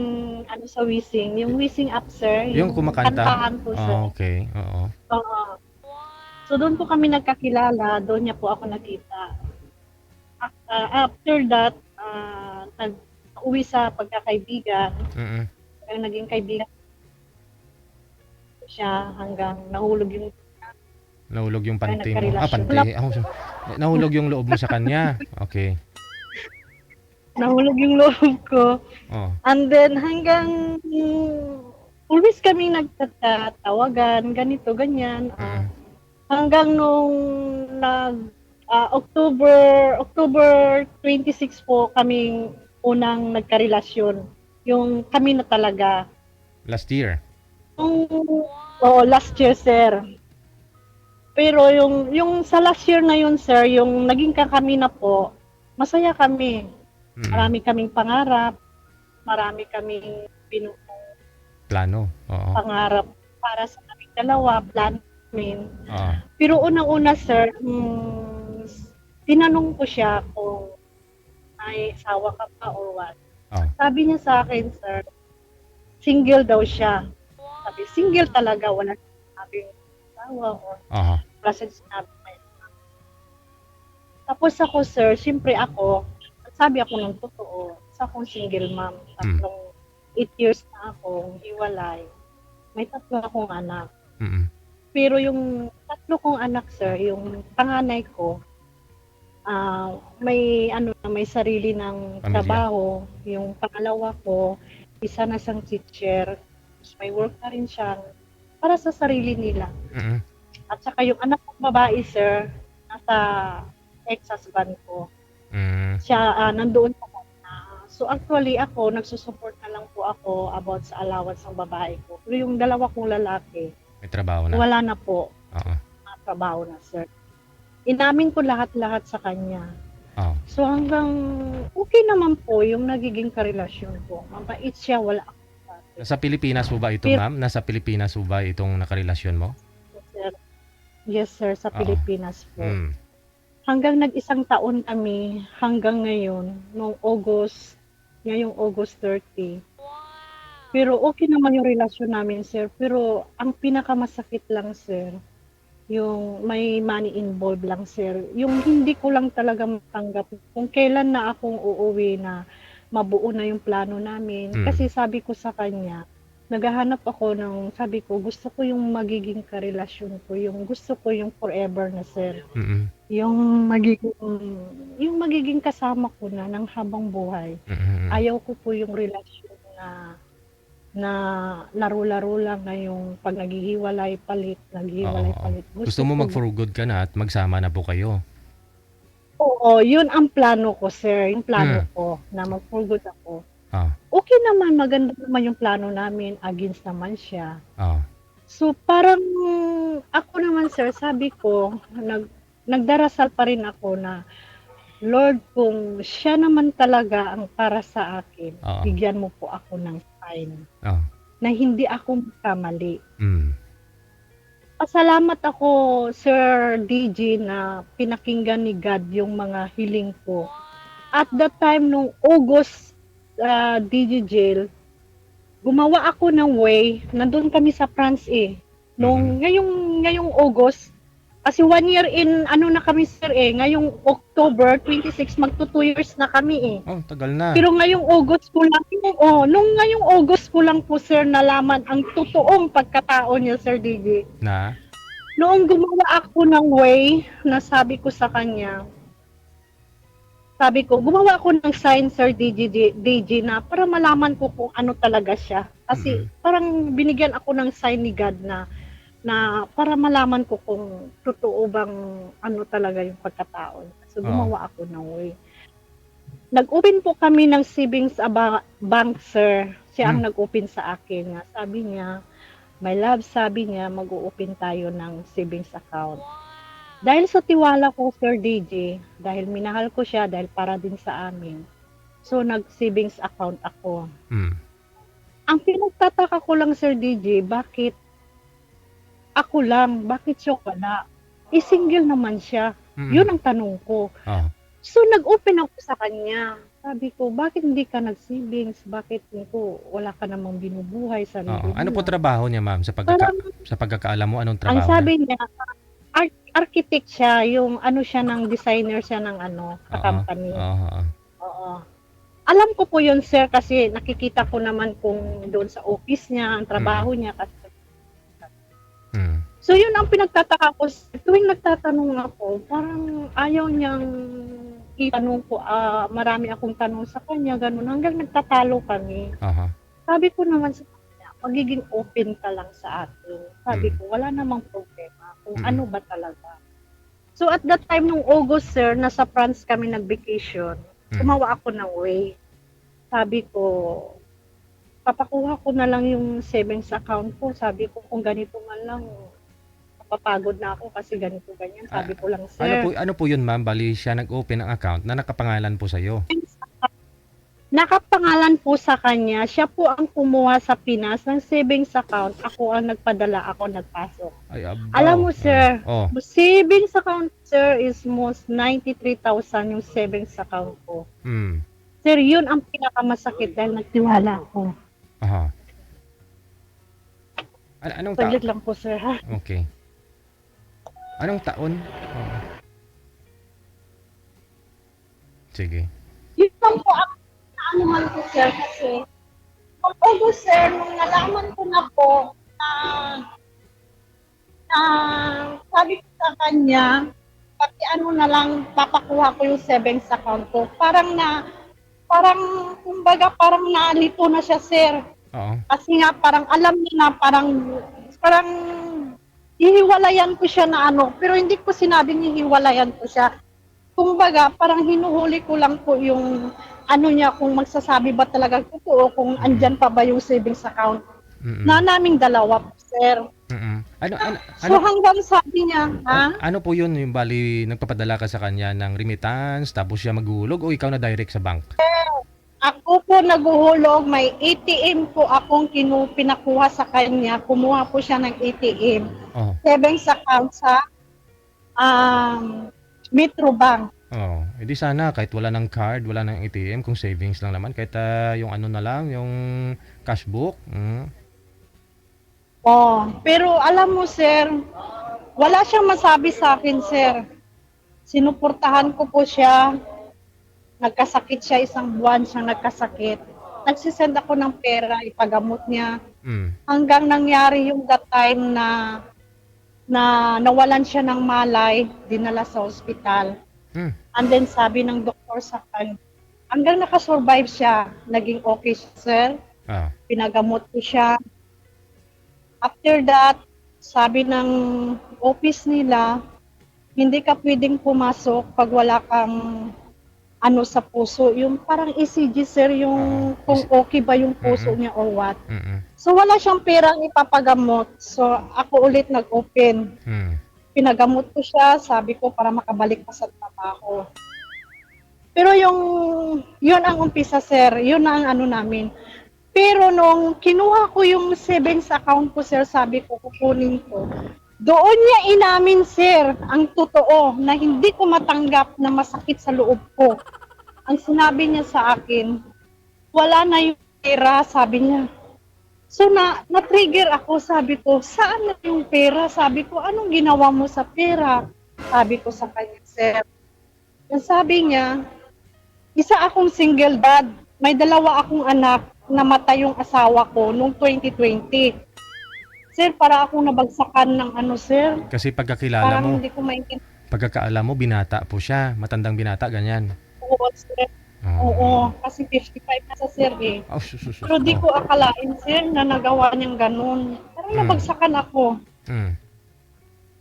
sa Wishing. Yung Wishing app, sir. Yung kumakanta? Kantahan po, sir. Okay, oo. Oo. So, doon po kami nagkakilala. Doon niya po ako nakita. After that, nag-uwi sa pagkakaibigan. Mm-mm. Ang naging kaibigan siya hanggang nahulog yung Panty mo. nagkarelasyon. Panty. Nahulog yung loob mo sa kanya. Okay. nahulog yung loob ko. Oh. And then hanggang always kami nagtatawagan, ganito, ganyan. Mm. Hanggang nung October 26 po kaming unang nagkarelasyon. Yung kami na talaga. Last year. Last year, sir. Pero yung sa last year na yun, sir, yung naging kami na po, masaya kami. Mm. Marami kaming pangarap, marami kaming Plano. Oo. pangarap para sa kaming dalawa, plan namin. Oo. Pero unang-una, sir, tinanong ko siya kung may asawa ka pa or what. Oh. Sabi niya sa akin, sir, single daw siya. Sabi, single talaga, wala sinabing asawa or Oo. wala sinabi may asawa. Tapos ako, sir, siyempre ako, sabi ako ng totoo, sa akong single mom, 8 years na akong hiwalay, may 3 akong anak. Mm. Pero yung 3 kong anak, sir, yung panganay ko, may sarili ng Pamilya. trabaho. Yung pangalawa ko, isa na siyang teacher. May work na rin siya para sa sarili nila. Mm. At saka yung anak kong babae, sir, nasa ex-husband ko. Mm. Siya, nandoon pa kanya. So actually ako, nagsusupport na lang po ako about sa allowance ng babae ko. Pero yung 2 kong lalaki, May trabaho na. wala na po. Oo. Trabaho na, sir. Inamin ko lahat-lahat sa kanya. Oo. So hanggang okay naman po yung nagiging karelasyon ko. Mabait siya, wala ako. Nasa Pilipinas po ba ito, Pero- ma'am? Nasa Pilipinas po ba itong nakarelasyon mo? Sir. Yes, sir, sa Oo. Pilipinas po. Mm. Hanggang nag-1 taon kami, hanggang ngayon, ngayong August 30. Pero okay naman yung relasyon namin, sir. Pero ang pinakamasakit lang, sir, yung may money involved lang, sir. Yung hindi ko lang talaga matanggap kung kailan na akong uuwi na mabuo na yung plano namin. Mm. Kasi sabi ko sa kanya, naghahanap ako ng, sabi ko, gusto ko yung magiging karelasyon ko, yung gusto ko yung forever na, sir. Mm. Yung magiging kasama ko na ng habang buhay. Mm. Ayaw ko po yung relasyon na laro-laro lang na yung pag naghihiwalay palit. Oo. Gusto mo ko- mag-for good ka na at magsama na po kayo. Oo, yun ang plano ko, sir. Yung plano Hmm. ko na mag-for good ako. Ah, Okay naman, maganda naman yung plano namin. Against naman siya. ah. So, parang ako naman, sir, sabi ko, nagdarasal pa rin ako na, Lord, kung siya naman talaga ang para sa akin, Oo. bigyan mo po ako ng sign Ah. na hindi ako magkamali. Mm. Pasalamat ako, Sir DG, na pinakinggan ni God yung mga hiling ko. At that time, nung August, DG Jail, gumawa ako ng way. Nandun kami sa France ngayong August, kasi 1 year in, na kami, sir ngayong October 26, magto 2 years na kami Oh, tagal na. Pero ngayong August ko lang, ngayong August ko lang po, sir, nalaman ang totoong pagkatao niya, Sir DJ. Na? Noong gumawa ako ng way, na sabi ko sa kanya, gumawa ako ng sign, Sir DJ, na para malaman ko kung ano talaga siya. Kasi parang binigyan ako ng sign ni God na para malaman ko kung totoo bang ano talaga yung pagkatao. So gumawa ako ng way. Nag-open po kami ng savings bank, sir. Siya ang nag-open sa akin. Sabi niya, my love, sabi niya, mag-open tayo ng savings account. Dahil sa tiwala ko, Sir DJ, dahil minahal ko siya, dahil para din sa amin. So, nag-savings account ako. Mm. Ang pinagtataka ko lang, Sir DJ, bakit ako lang? Bakit siya wala? Single naman siya. Yun ang tanong ko. Ah. So, nag-open ako sa kanya. Sabi ko, bakit hindi ka nag-savings? Bakit nito wala ka namang binubuhay sa Oo. Ano po trabaho niya, ma'am? Sa pagkakaalam mo, anong trabaho Ang sabi niya, architect siya, yung siya ng designer siya ng sa company. Oo. Alam ko po yun, sir, kasi nakikita ko naman kung doon sa office niya, ang trabaho niya. Kasi So, yun ang pinagtataka ko. Tuwing nagtatanong ako, parang ayaw niyang itanong ko, marami akong tanong sa kanya, ganun, hanggang nagtatalo kami. Aha. Sabi ko naman sa kanya, magiging open ka lang sa atin. Sabi ko, wala namang problema kung ano ba talaga. So, at that time, nung August, sir, nasa France kami nag-vacation, gumawa ako ng way. Sabi ko, papakuha ko na lang yung savings account ko. Sabi ko, kung ganito man lang, papagod na ako kasi ganito, ganyan. Sabi ko lang, sir. Ano po yun, ma'am? Bali siya nag-open ng account na nakapangalan po sa'yo. Nakapangalan po sa kanya. Siya po ang kumuha sa Pinas ng savings account. Ako ang nagpadala, ako nagpasok. Ay, abaw. Alam mo, sir, Oh. savings account, sir, is most 93,000 yung savings account ko. Mm. Sir, yun ang pinakamasakit dahil nagtiwala ako. Aha. Anong Saglit lang po, sir, ha? Okay. Anong taon? Oh. Sige. Yun lang po ang naman po, sir, kasi noong August, sir, nung nalaman ko na po na sabi ko sa kanya, pati na lang papakuha ko yung savings account ko. Parang kumbaga, parang nalito na siya, sir. Oo. Kasi nga, parang alam niya na, parang hihiwalayan ko siya na pero hindi ko sinabing hihiwalayan ko siya. Kumbaga, parang hinuhuli ko lang po yung niya, kung magsasabi ba talaga totoo, kung andyan pa ba yung savings account. Na naming dalawa po, sir. So hanggang sabi niya, Ano po yun, yung bali nagpapadala ka sa kanya ng remittance, tapos siya maghuhulog o ikaw na direct sa bank? Ako po naguhulog, may ATM po akong pinakuha sa kanya. Kumuha po siya ng ATM. Oh. Savings account sa Metro Bank. Oh, edi sana kahit wala ng card, wala ng ATM, kung savings lang naman, kahit yung na lang, yung cashbook. Pero alam mo, sir, wala siyang masabi sa akin, sir. Sinuportahan ko po siya. Nagkasakit siya, 1 buwan siyang nagkasakit. Nagsisend ako ng pera, ipagamot niya. Hanggang nangyari yung that time na nawalan siya ng malay, dinala sa ospital. And then sabi ng doktor sa kanya, hanggang nakasurvive siya, naging okay siya, sir. Pinagamot ko siya. After that, sabi ng office nila, hindi ka pwedeng pumasok pag wala kang ano sa puso. Yung parang ECG, sir, yung kung okay ba yung puso niya or what. So wala siyang perang ipapagamot. So ako ulit nag-open. Pinagamot ko siya, sabi ko para makabalik pa sa trabaho. Pero yun ang umpisa, sir. Yun ang ano namin. Pero nung kinuha ko yung savings account ko, sir, sabi ko kukunin ko. Doon niya inamin, sir, ang totoo na hindi ko matanggap na masakit sa loob ko. Ang sinabi niya sa akin, wala na yung pera, sabi niya. So na-trigger ako, sabi ko, saan na yung pera? Sabi ko, anong ginawa mo sa pera? Sabi ko sa kanya, sir. Yung sabi niya, isa akong single dad, may 2 akong anak, namatay yung asawa ko noong 2020. Sir, para akong nabagsakan ng ano, sir. Kasi pagkakilala Parang mo, hindi ko maintindihan. pagkakaalam mo, binata po siya. Matandang binata, ganyan. Oo, sir. Oo, kasi 55 na sa sir eh. Pero di ko akalain, sir, na nagawa niyang ganun. Parang nabagsakan ako.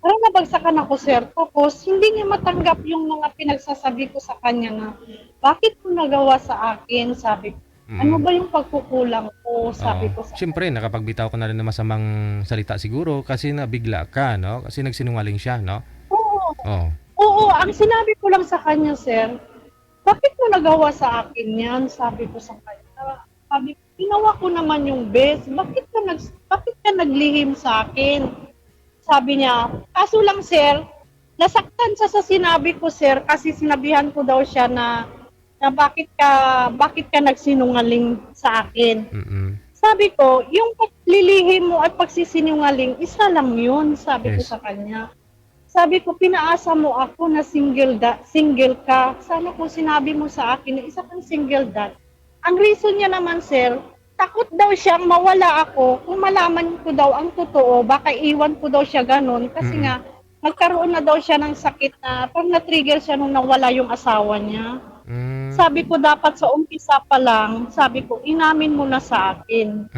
Parang nabagsakan ako, sir. Tapos, hindi niya matanggap yung mga pinagsasabi ko sa kanya na, bakit mo nagawa sa akin? Sabi ko, ano ba yung pagkukulang ko? Sabi ko sa Siyempre, nakapagbitaw ka na rin ng masamang salita siguro kasi nabigla ka, no? Kasi nagsinungaling siya, no? Oo. Oo, ang sinabi ko lang sa kanya, sir, bakit mo nagawa sa akin yan? Sabi ko sa kanya. Sabi ko, ginawa ko naman yung best. Bakit ka naglihim sa akin? Sabi niya, kaso lang, sir, nasaktan siya sa sinabi ko, sir, kasi sinabihan ko daw siya na bakit ka nagsinungaling sa akin. Sabi ko, yung paglilihim mo at pagsisinungaling, isa lang yun, sabi ko sa kanya. Sabi ko, pinaasa mo ako na single ka. Sana kung sinabi mo sa akin na isa kang single dad. Ang reason niya naman, sir, takot daw siyang mawala ako. Kung malaman ko daw ang totoo, baka iwan ko daw siya ganun. Kasi nga, nagkaroon na daw siya ng sakit na pag na-trigger siya nung nawala yung asawa niya. Sabi ko, dapat sa umpisa pa lang, sabi ko, inamin mo na sa akin.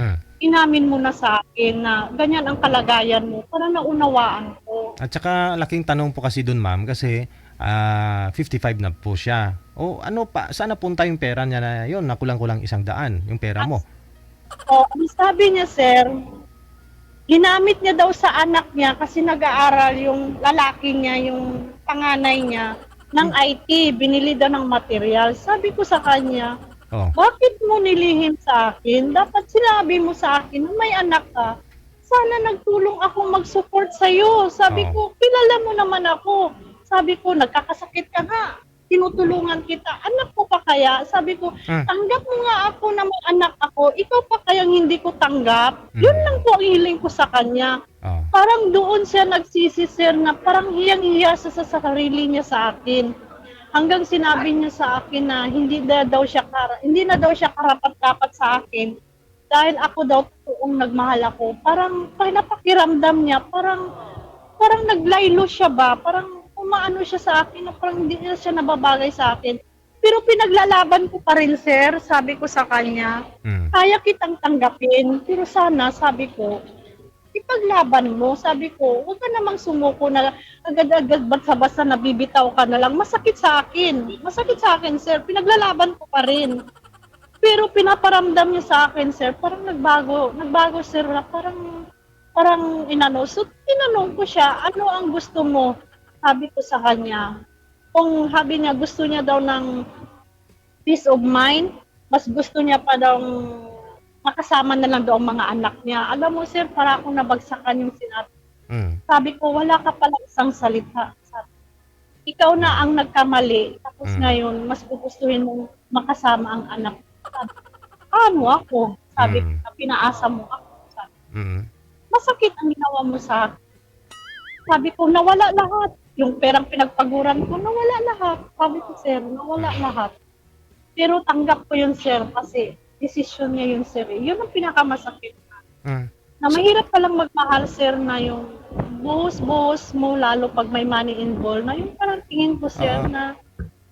Inamin mo na sa akin na ganyan ang kalagayan mo para naunawaan ko. At saka laking tanong po kasi dun, ma'am, kasi 55 na po siya. O ano pa, saan napunta yung pera niya na yun, nakulang-kulang 100, yung pera mo? Ang sabi niya, sir, ginamit niya daw sa anak niya kasi nag-aaral yung lalaki niya, yung panganay niya, ng IT, binili daw ng material. Sabi ko sa kanya, bakit mo nilihim sa akin? Dapat sinabi mo sa akin na may anak ka. Sana nagtulong akong mag-support sa'yo. Sabi ko, kilala mo naman ako. Sabi ko, nagkakasakit ka nga. Tinutulungan kita. Anak ko pa kaya? Sabi ko, tanggap mo nga ako na may anak ako. Ikaw pa kayang hindi ko tanggap? Yun lang po ang hiling ko sa kanya. Parang doon siya nagsisi, sir, na parang hiyang-hiya sa sarili niya sa akin. Hanggang sinabi niya sa akin na hindi na daw siya karapat-dapat sa akin dahil ako daw totoong nagmahal ako. Parang napakiramdam niya, parang naglaylo siya ba? Parang umaano siya sa akin na parang hindi na siya nababagay sa akin. Pero pinaglalaban ko pa rin, sir, sabi ko sa kanya. Kaya kitang tanggapin, pero sana, sabi ko, ipaglaban mo, sabi ko, huwag ka namang sumuko na agad-agad basta-basta nabibitaw ka na lang. Masakit sa akin, sir. Pinaglalaban ko pa rin. Pero pinaparamdam niya sa akin, sir, parang nagbago, sir, na parang inano. So, tinanong ko siya, ano ang gusto mo? Sabi ko sa kanya, kung sabi niya gusto niya daw ng peace of mind, mas gusto niya pa daw makasama na lang daw ang mga anak niya. Alam mo, sir, para akong nabagsakan yung sinabi. Sabi ko, wala ka pala isang salita. Sabi, ikaw na ang nagkamali. Tapos ngayon, mas gugustuhin mong makasama ang anak. Sabi, paano ako? Sabi ko, pinaasa mo ako. Sabi, masakit ang ginawa mo sa akin. Sabi ko, nawala lahat. Yung perang pinagpaguran ko, nawala lahat. Sabi ko, sir, nawala lahat. Pero tanggap ko yun, sir, kasi desisyon niya yun, sir. Yun ang pinakamasakit. Mm. Na mahirap palang magmahal, sir, na yung buhos-buhos mo, lalo pag may money involved, na yung parang tingin ko, sir, Oo. na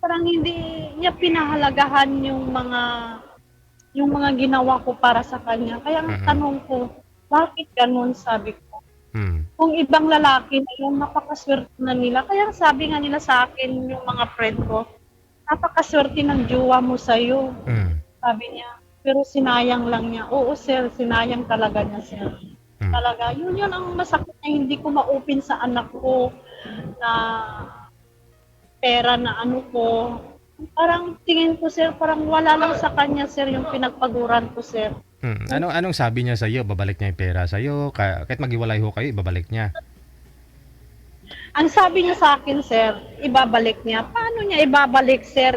parang hindi niya pinahalagahan yung mga ginawa ko para sa kanya. Kaya ang Mhm. tanong ko, bakit ganun, sabi ko. Mm. Kung ibang lalaki na yung napakaswerte na nila. Kaya sabi nga nila sa akin, yung mga friend ko, napakaswerte ng jowa mo sa'yo. Mm. Sabi niya, pero sinayang lang niya. Oo, sir, sinayang talaga niya, sir. Mm. Talaga, yun ang masakit na hindi ko ma-open sa anak ko na pera na ano ko. Parang tingin ko, sir, parang wala lang sa kanya, sir, yung pinagpaguran ko, sir. Mm. Anong sabi niya sa iyo? Babalik niya yung pera sa iyo? Kahit maghiwalay ho kayo, ibabalik niya. Ang sabi niya sa akin, sir, ibabalik niya. Paano niya ibabalik, sir?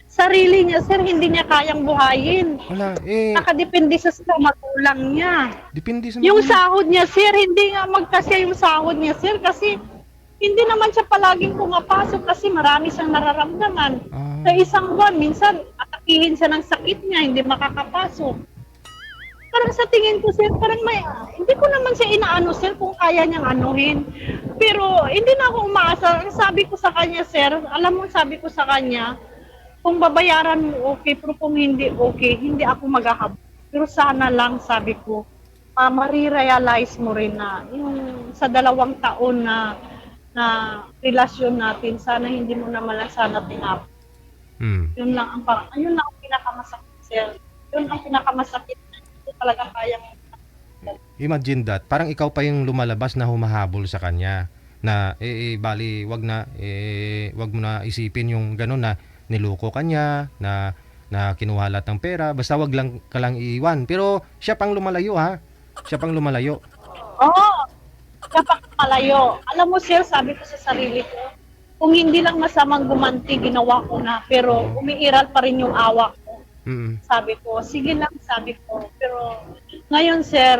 Sarili niya, sir, hindi niya kayang buhayin. Wala, Nakadepende sa magulang niya. depende sa Yung magulang. sahod niya, sir, hindi nga magkasya yung sahod niya, sir, kasi hindi naman siya palaging pumapasok kasi marami siyang nararamdaman. Ah. Sa isang buwan, minsan, atakihin siya ng sakit niya, hindi makakapasok. Parang sa tingin ko, sir, parang hindi ko naman siya inaano, sir, kung kaya niyang anuhin. Pero hindi na ako umaasa. Ang sabi ko sa kanya, sir, alam mo, sabi ko sa kanya, kung babayaran mo, okay, pero kung hindi okay, hindi ako maghahabol. Pero sana lang, sabi ko, marirealize mo rin na yung sa 2 taon na relasyon natin, sana hindi mo naman lang sana tinapos. Mm. Yun lang ang pinakamasakit, sir. Yun ang pinakamasakit na hindi ko talaga kayang. Imagine that, parang ikaw pa yung lumalabas na humahabol sa kanya. Na, bali, wag mo na isipin yung gano'n na niloko kanya, na kinuha lahat ng pera, basta wag lang ka lang iiwan. Pero siya pang lumalayo, ha? Siya pang lumalayo. Oo, kapag malayo. Alam mo, sir, sabi ko sa sarili ko, kung hindi lang masamang gumanti, ginawa ko na, pero umiiral pa rin yung awa ko. Mm. Sabi ko, sige lang, sabi ko. Pero ngayon, sir,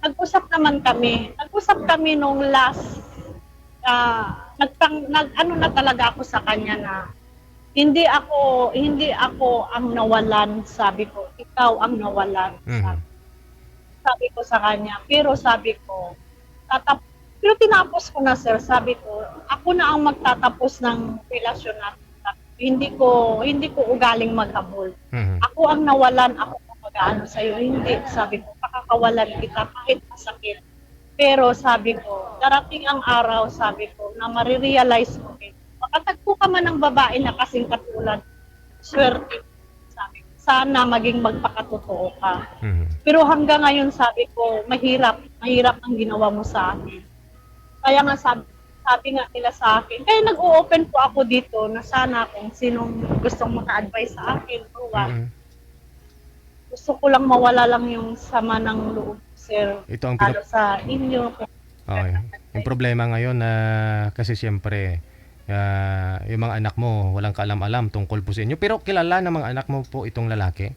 nag-usap naman kami. Nag-usap kami nung last, ano na talaga ako sa kanya na hindi ako ang nawalan, sabi ko. Ikaw ang nawalan, Mhm. sabi ko sa kanya. Pero sabi ko, pero tinapos ko na, sir. Sabi ko, ako na ang magtatapos ng relasyon natin. Hindi ko ugaling maghabol. Mhm. Ako ang nawalan, ako ang mag-aano sa'yo. Hindi, sabi ko, pakakawalan kita kahit masakit. Pero sabi ko, darating ang araw, sabi ko, na marirealize mo rin. Makatagpo ka man ng babae na kasing katulad, swerte, sabi ko. Sana maging magpakatotoo ka. Mhm. Pero hanggang ngayon, sabi ko, mahirap ang ginawa mo sa akin. Kaya nga sabi nga nila sa akin, kaya nag-o-open po ako dito na sana kung sinong gustong maka-advise sa akin, or what. Mhm. Gusto ko lang mawala lang yung sama ng loob, sir. Ito ang Lalo sa inyo. Okay. Yung problema ngayon na kasi siyempre yung mga anak mo walang kaalam-alam tungkol po sa inyo. Pero kilala ng mga anak mo po itong lalaki?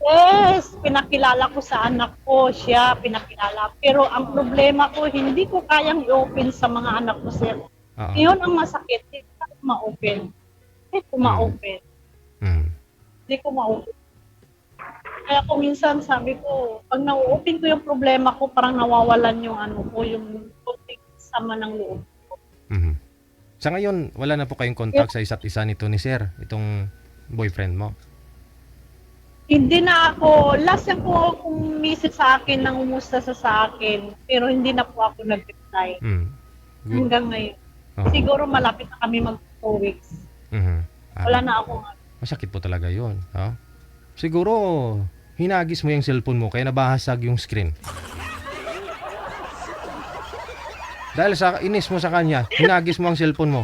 Yes, pinakilala ko sa anak ko, siya pinakilala. Pero ang problema ko, hindi ko kayang i-open sa mga anak ko, sir. Oo. Yun ang masakit, hindi ko ma-open. Hindi ko ma-open. Mhm. Hindi ko ma-open. Kaya kung minsan sabi ko, pag na-open ko yung problema ko, parang nawawalan yung yung konting sama ng loob. Mhm. Sa ngayon, wala na po kayong contact sa isa't isa nito ni Sir, itong boyfriend mo? Hindi na ako, last time po kung message sa akin, nang umusta sa akin, pero hindi na po ako nag-reply. Mm. Good. Hanggang ngayon. Oo. Siguro malapit na kami mag 2 weeks. Mhm. Wala na ako. Masakit po talaga yun. Ha? Siguro, hinagis mo yung cellphone mo kaya nabahasag yung screen. Dahil sa inis mo sa kanya, hinagis mo ang cellphone mo.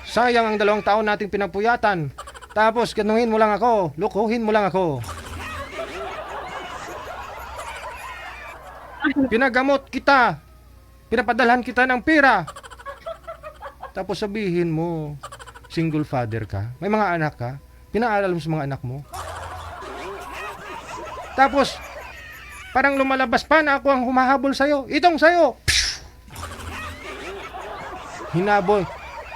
Sayang ang 2 taon nating pinagpuyatan. Tapos, ganuhin mo lang ako. Lukuhin mo lang ako. Pinagamot kita. Pinapadalhan kita ng pera. Tapos sabihin mo, single father ka. May mga anak ka. Pinaaral mo sa mga anak mo. Tapos, parang lumalabas pa na ako ang humahabol sa'yo. Itong sa'yo. Hinabol.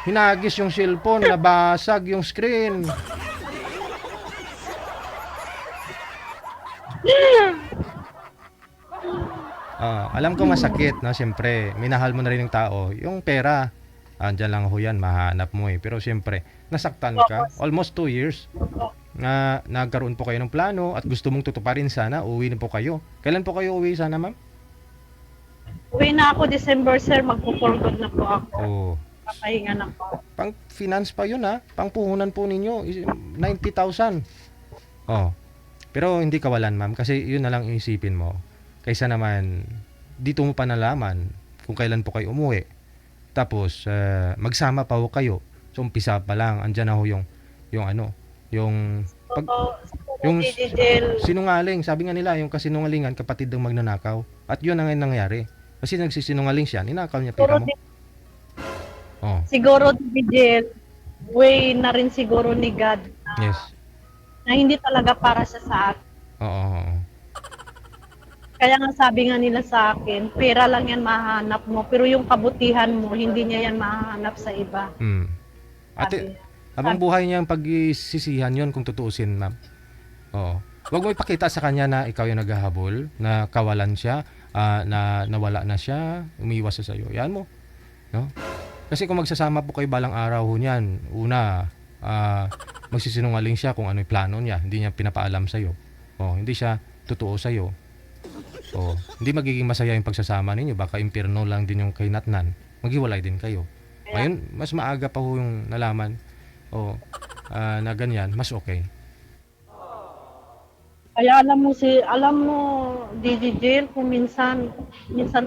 Hinagis yung cellphone, nabasag yung screen. Alam ko masakit, no? Siyempre, minahal mo na rin yung tao. Yung pera, andyan lang ho yan, mahanap mo eh. Pero siyempre, nasaktan ka. Almost 2 years na nagkaroon po kayo ng plano at gusto mong tutuparin sana, uwi na po kayo. Kailan po kayo uwi sana, ma'am? Uwi na ako December, sir. Magpo-for good na po ako. Oh, Papahinga na po. pang finance pa yun ha. Pang puhunan po ninyo, 90,000. Oh. Pero hindi kawalan, ma'am, kasi yun na lang iisipin mo. Kaysa naman, dito mo pa nalaman kung kailan po kayo umuwi. Tapos, magsama pa ho kayo. So, umpisa pa lang, andyan na ho yung pag, yung sinungaling, sabi nga nila, yung kasinungalingan, kapatid ng magnanakaw. At yun ang nangyari. Kasi nagsisinungaling siya, ninakaw niya pera mo. Oh, Siguro, Vigil, way na rin siguro ni God yes. na hindi talaga para sa akin. Oo. Kaya nga sabi nga nila sa akin, pera lang yan mahanap mo, pero yung kabutihan mo, hindi niya yan mahanap sa iba. Ate, habang buhay niya ang pagsisihan yon kung tutuusin, ma'am. Oo. Huwag mo ipakita sa kanya na ikaw yung naghahabol, na kawalan siya, na nawala na siya, umiwas sa sayo. Yan mo. No? Kasi kung magsasama po kayo balang araw ho niyan, una, magsisinungaling siya kung ano yung plano niya. Hindi niya pinapaalam sa'yo. Hindi siya totoo sa'yo. Hindi magiging masaya yung pagsasama ninyo. Baka impyerno lang din yung kainatnan. Maghiwalay din kayo. Ngayon, mas maaga pa ho yung nalaman na ganyan, mas okay. Kaya alam mo, DJ Jill, kung minsan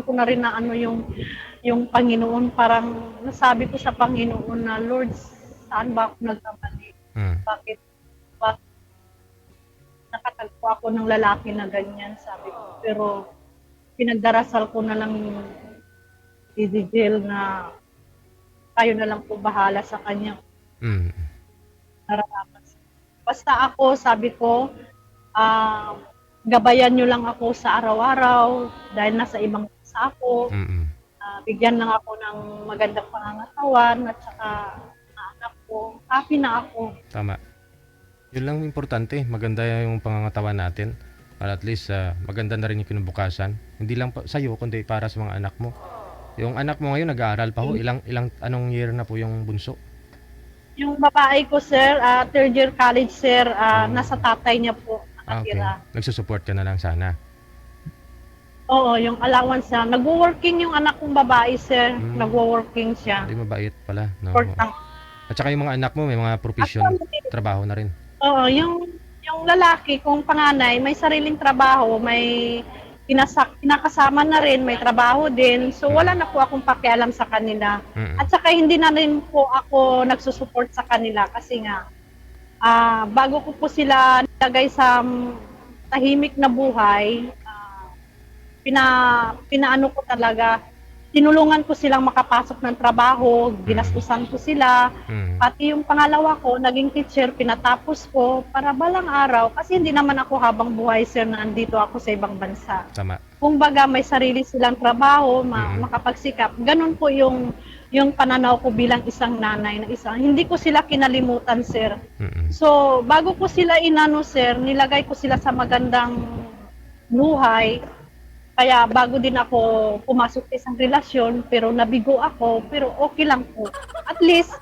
ko na rin na ano yung Panginoon, parang nasabi ko sa Panginoon na, Lord, saan ba ako nagkamali? Bakit nakatagpo ako ng lalaki na ganyan, sabi ko. Pero pinagdarasal ko na lang DJ Jill na kayo na lang po bahala sa kanya. Nararapat. Basta ako, sabi ko, gabayan nyo lang ako sa araw-araw dahil nasa ibang bansa ako. Bigyan lang ako ng magandang pangangatawan at saka na anak ko. Happy na ako. Tama. Yun lang importante. Maganda yung pangangatawan natin. Para at least maganda na rin yung kinabukasan. Hindi lang sa'yo, kundi para sa mga anak mo. Yung anak mo ngayon nag-aaral pa ho. Anong year na po yung bunso? Yung babae ko, sir, third year college, sir, nasa tatay niya po nakatira. Okay. Nagsusupport ka na lang sana. Oo, yung allowance niya. Nagwo-working yung anak kong babae, sir. Nagwo-working siya. Hindi mabait pala. No? Important. At saka yung mga anak mo may mga profession, trabaho na rin. Oo, yung lalaki kong panganay, may sariling trabaho, may kinakasama na rin, may trabaho din. So wala na po akong pakialam sa kanila. At saka hindi na rin po ako nagsusupport sa kanila kasi nga bago ko po sila nilagay sa tahimik na buhay, pinaano ko talaga, tinulungan ko silang makapasok ng trabaho, ginastusan ko sila. Pati yung pangalawa ko, naging teacher, pinatapos ko para balang araw. Kasi hindi naman ako habang buhay, sir, na andito ako sa ibang bansa. Tama. Kung baga may sarili silang trabaho, makapagsikap. Ganun po yung pananaw ko bilang isang nanay na hindi ko sila kinalimutan, sir. So, bago ko sila inano, sir, nilagay ko sila sa magandang buhay. Kaya bago din ako pumasok sa isang relasyon, pero nabigo ako, pero okay lang po. At least,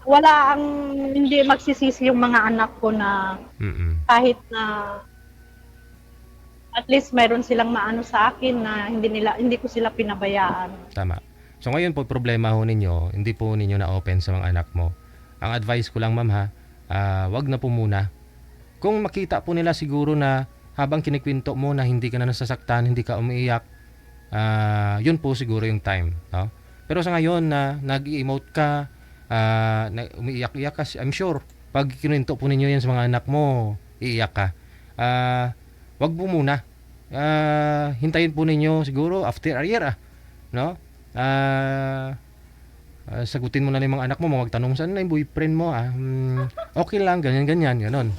hindi magsisisi yung mga anak ko na kahit na at least mayroon silang maano sa akin na hindi ko sila pinabayaan. Tama. So ngayon po problema ho ninyo, hindi po ninyo na-open sa mga anak mo. Ang advice ko lang, ma'am, wag na po muna. Kung makita po nila siguro na habang kinikwento mo na hindi ka na nasasaktan, hindi ka umiiyak, yun po siguro yung time. No? Pero sa ngayon na nag-emote ka, na umiiyak-iyak ka, I'm sure, pag kinuwento po ninyo yan sa mga anak mo, iiyak ka. Wag po muna. Hintayin po ninyo siguro after a year. No? Sagutin mo na yung mga anak mo, magtanong saan na yung boyfriend mo. Okay lang, ganyan-ganyan, gano'n.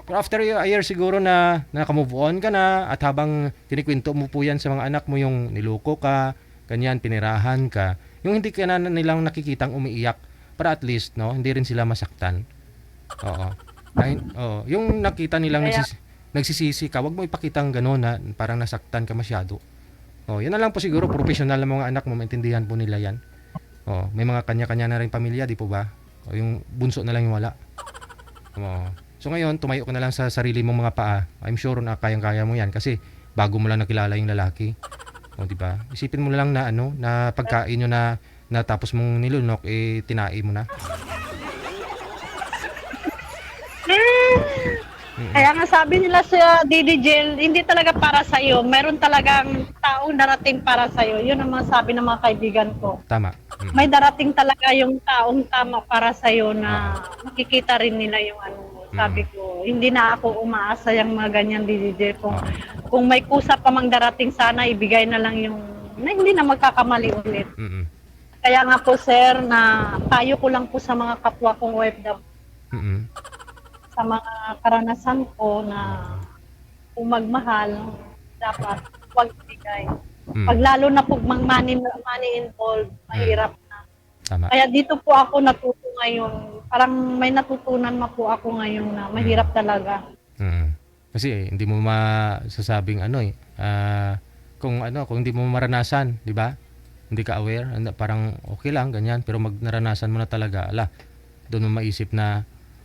Pero after a year siguro na naka-move on ka na at habang kinikwento mo po yan sa mga anak mo yung niloko ka, ganyan, pinirahan ka, yung hindi ka na nilang nakikitang umiiyak para at least, no, hindi rin sila masaktan. Yung nakita nilang nagsisisi ka, wag mo ipakitang gano'n na parang nasaktan ka masyado. Oh, yan na lang po siguro, professional na mga anak mo, maintindihan po nila yan. Oh, may mga kanya-kanya na rin pamilya, di po ba? O yung bunso na lang yung wala. Oh. So ngayon, tumayo ka na lang sa sarili mong mga paa. I'm sure na kayang-kaya mo yan kasi bago mo lang nakilala yung lalaki. O, di ba? Isipin mo na lang na na pagkain nyo na tapos mong nilunok, tinai mo na. Kaya nga sabi nila sa DDJ, hindi talaga para sa iyo. Meron talagang taong darating para sa iyo. Yun ang mga sabi ng mga kaibigan ko. Tama. May darating talaga yung taong tama para sa iyo na makikita rin nila yung ano mo. Sabi ko, hindi na ako umaasa yung mga ganyan DDJ. Kung may kusa pa mang darating, sana ibigay na lang yung na hindi na magkakamali ulit. Kaya nga po sir, na payo ko lang po sa mga kapwa kong OFW. Sa mga karanasan ko na kung magmahal, dapat huwag ibigay. Pag lalo na pag money involved, mahirap na. Tama. Kaya dito po ako natuto ngayon. Parang may natutunan na po ako ngayon na mahirap talaga. Kasi hindi mo masasabing kung hindi mo maranasan, di ba? Hindi ka aware, parang okay lang ganyan, pero mag naranasan mo na talaga, doon mo maisip na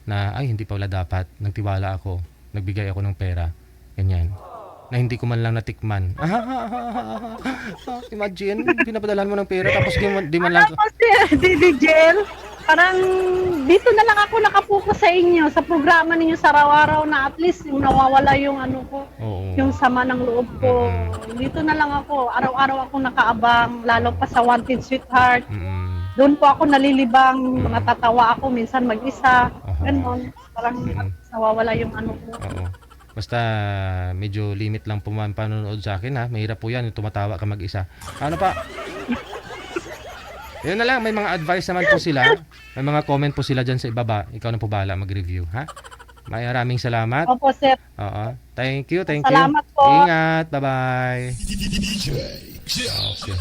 ay hindi pala dapat, nagtiwala ako, nagbigay ako ng pera, ganyan. Na hindi ko man lang natikman. Imagine, pinapadalahan mo ng pera tapos di man lang. Alam mo si DDJ, parang dito na lang ako nakapokus sa inyo, sa programa ninyo sa araw-araw na at least yung nawawala yung ano ko, yung sama ng loob ko. Dito na lang ako, araw-araw ako nakaabang, lalo pa sa Wanted Sweetheart. Doon po ako nalilibang, natatawa ako minsan mag-isa. Ganon, parang nawawala yung ano ko. Basta medyo limit lang po man panonood sa akin ha. Mahirap po yan, yung tumatawa ka mag-isa. Ano pa? Yun na lang, may mga advice naman po sila. May mga comment po sila dyan sa ibaba. Ikaw na po bahala mag-review ha. Maraming salamat. Opo sir. Oo. Thank you. Salamat po. Ingat. Bye-bye. Okay.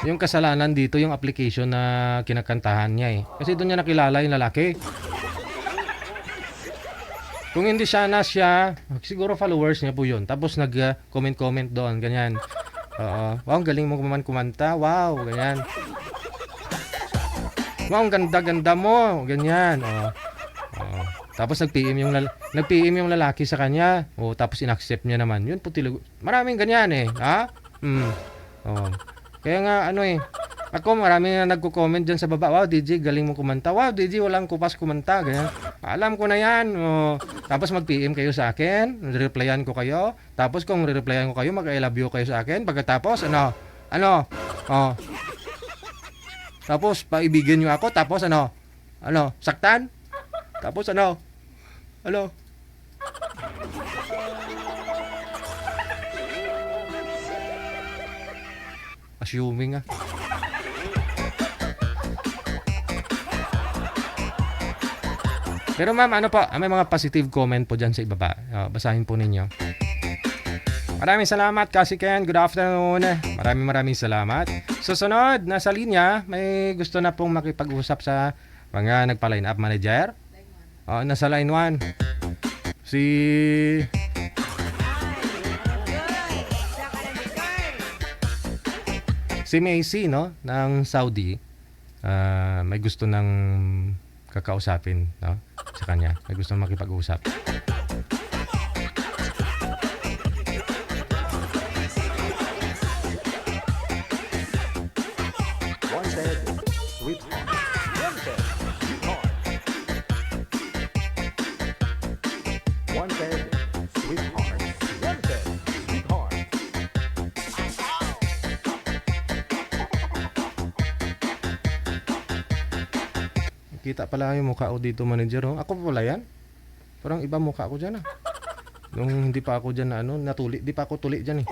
Yung kasalanan dito, yung application na kinakantahan niya Kasi doon niya nakilala yung lalaki. Kung hindi siya, siguro followers niya po yun. Tapos nag-comment doon, ganyan. Wow, ang galing mo kumanta. Wow, ganyan. Wow, ang ganda-ganda mo. Ganyan. Tapos nag-PM yung lalaki sa kanya. Tapos in-accept niya naman. Yun po maraming ganyan ha? Kaya nga ako marami na nagko-comment dyan sa baba. Wow DJ, galing mo kumanta. Wow DJ, walang kupas kumanta. Ganyan. Alam ko na yan. Tapos mag-PM kayo sa akin, replyan ko kayo. Tapos kung re-replyan ko kayo, mag-I love you kayo sa akin. Pagkatapos tapos paibigin nyo ako. Tapos saktan. Tapos assuming Pero ma'am, may mga positive comment po dyan sa ibaba. Basahin po ninyo. Maraming salamat, Kasi Ken. Good afternoon. Maraming salamat. Susunod, nasa linya, may gusto na pong makipag-usap sa mga nagpa-line up manager. Nasa line 1. Si Macy, ng Saudi, may gusto ng kakausapin, sa kanya. May gusto makipag-usap. Wanted Sweetheart. Wanted Sweetheart. Wanted Sweetheart. Kita pala yung mukha ko dito, manager. Ako pala yan. Parang iba mukha ko dyan Nung hindi pa ako dyan natuli. Di pa ako tuli dyan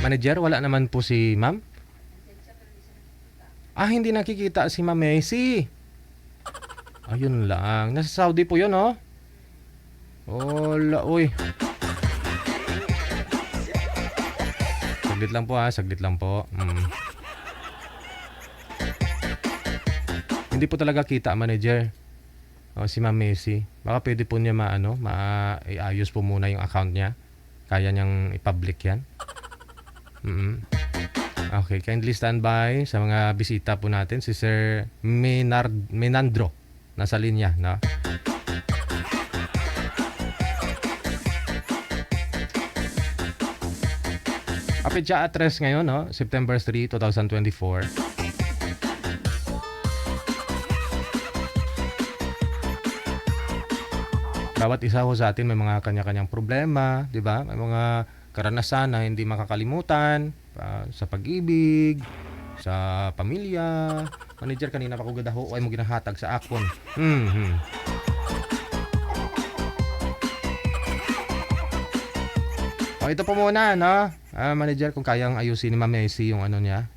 Manager, wala naman po si ma'am? Hindi nakikita si Ma'am Macy. Ayun lang. Nasa Saudi po yun, Hola, uy. Saglit lang po ha, saglit lang po. Hindi po talaga kita, manager. Si Ma'am Messi. Baka pwede po niya iayos po muna yung account niya. Kaya niyang i-public yan. Okay, kindly stand by sa mga bisita po natin. Si Sir Menandro. Nasa linya, no? Apetya address ngayon, no? September 3, 2024. Bawat isa ho sa atin may mga kanya-kanyang problema, di ba? May mga karanasan na hindi makakalimutan sa pag-ibig, sa pamilya. Manager, kanina pa ko gadaho ay mo ginahatag sa akon. O ito po muna, no? Manager, kung kayang ayusin ni Ma'am Messi yung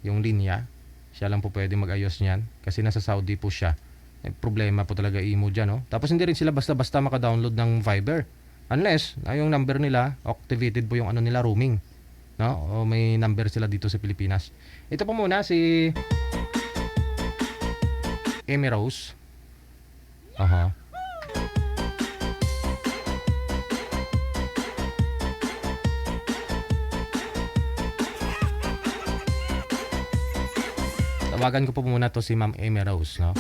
yung linya, siya lang po pwede mag-ayos niyan kasi nasa Saudi po siya. Problema po talaga imo dyan, no? Tapos hindi rin sila basta-basta maka-download ng Viber unless yung number nila activated po yung nila roaming, no? O may number sila dito sa Pilipinas. Ito po muna si Amy Rose. Tawagan ko po muna to si Ma'am Amy Rose, no?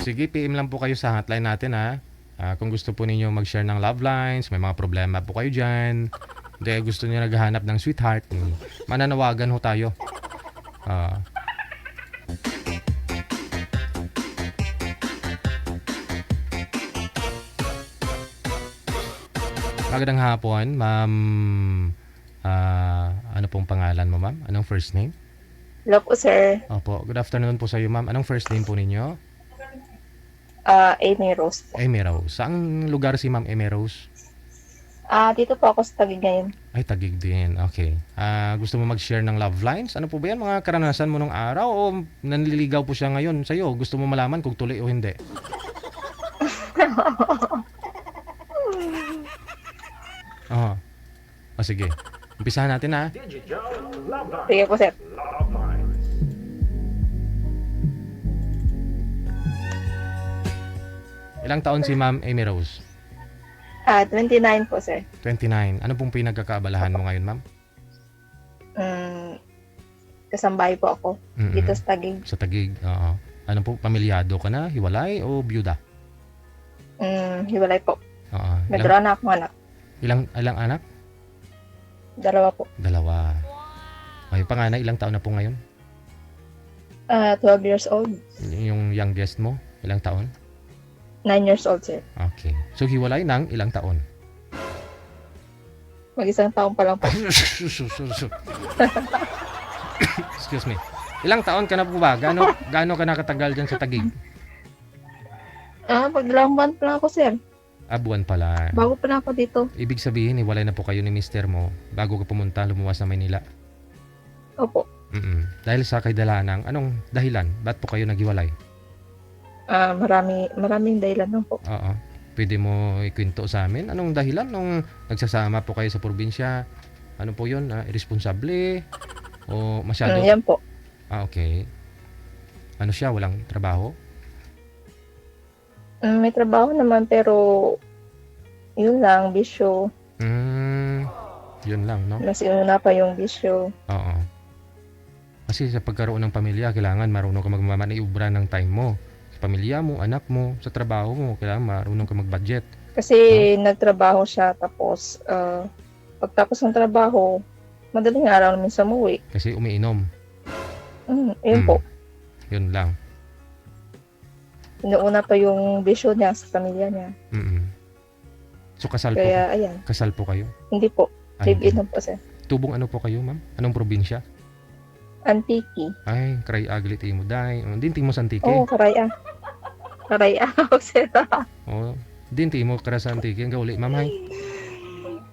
Sige, PM lang po kayo sa hotline natin, ha. Kung gusto po ninyo mag-share ng love lines, may mga problema po kayo dyan, hindi gusto niyo naghahanap ng sweetheart, mananawagan ho tayo. Magandang hapon, Ma'am. Ano pong pangalan mo, Ma'am? Anong first name? Hello po, sir. Opo, good afternoon po sa iyo, Ma'am. Anong first name po ninyo? Amy Rose po. Amy Rose. Saang lugar si Ma'am Amy Rose? Dito po ako sa Taguig ngayon. Ay, Taguig din. Okay. Gusto mo mag-share ng love lines? Ano po ba yan? Mga karanasan mo nung araw o nanliligaw po siya ngayon sa'yo? Gusto mo malaman kung tuloy o hindi? Sige. Umpisahan natin, ha? Sige po, sir. Ilang taon si Ma'am Amy Rose? 29 po, sir. 29. Ano pong pinagkakaabalahan mo ngayon, Ma'am? Kasambahay po ako dito sa Taguig. Sa Taguig, oo. Ano po, pamilyado ka na? Hiwalay o byuda? Hiwalay po. Oo. Nagkaroon na akong anak. Ilang anak? 2 po. 2. Okay, panganay, ilang taon na po ngayon? 12 years old. Yung youngest mo, ilang taon? 9 years old, sir. Okay. So, hiwalay ng ilang taon? Mag-isang taon pa lang po. Excuse me. Ilang taon ka na po ba? Gaano ka nakatagal dyan sa Taguig? Magdalang buwan pa lang ako, sir. Buwan pala. Bago pa lang ako dito. Ibig sabihin, hiwalay na po kayo ni mister mo bago ka pumunta, lumuwas sa Maynila? Opo. Dahil sa kaidalanang, anong dahilan? Ba't po kayo naghiwalay? Maraming dahilan lang po. Oo. Pwede mo ikwento sa amin? Anong dahilan nung nagsasama po kayo sa probinsya? Ano po yun? Irresponsable? O masyado? Yan po. Okay. Ano siya? Walang trabaho? May trabaho naman pero yun lang, bisyo. Yun lang, no? Mas una pa yung bisyo. Oo. Kasi sa pagkaroon ng pamilya, kailangan marunong ka magmamaniubra ng time mo. Sa pamilya mo, anak mo, sa trabaho mo, kailangan marunong ka mag-budget. Kasi nagtrabaho siya tapos pagtapos ng trabaho, madaling araw namin sa umuwi. Kasi umiinom. Yun po. Yun lang. Inuuna pa yung bisyo niya sa pamilya niya. So kasal Kaya, po? ayan. Kasal po kayo? Hindi po. Ay, Live-in lang po, sir. Tubong ano po kayo, ma'am? Anong probinsya? Antiki. Ay, Karay Aglit mo day. Dinti mo sa Antiki? Oo, Karaya. Karaya, sir. Dinti mo kara sa Antiki. Ang gauli, ma'am, hay?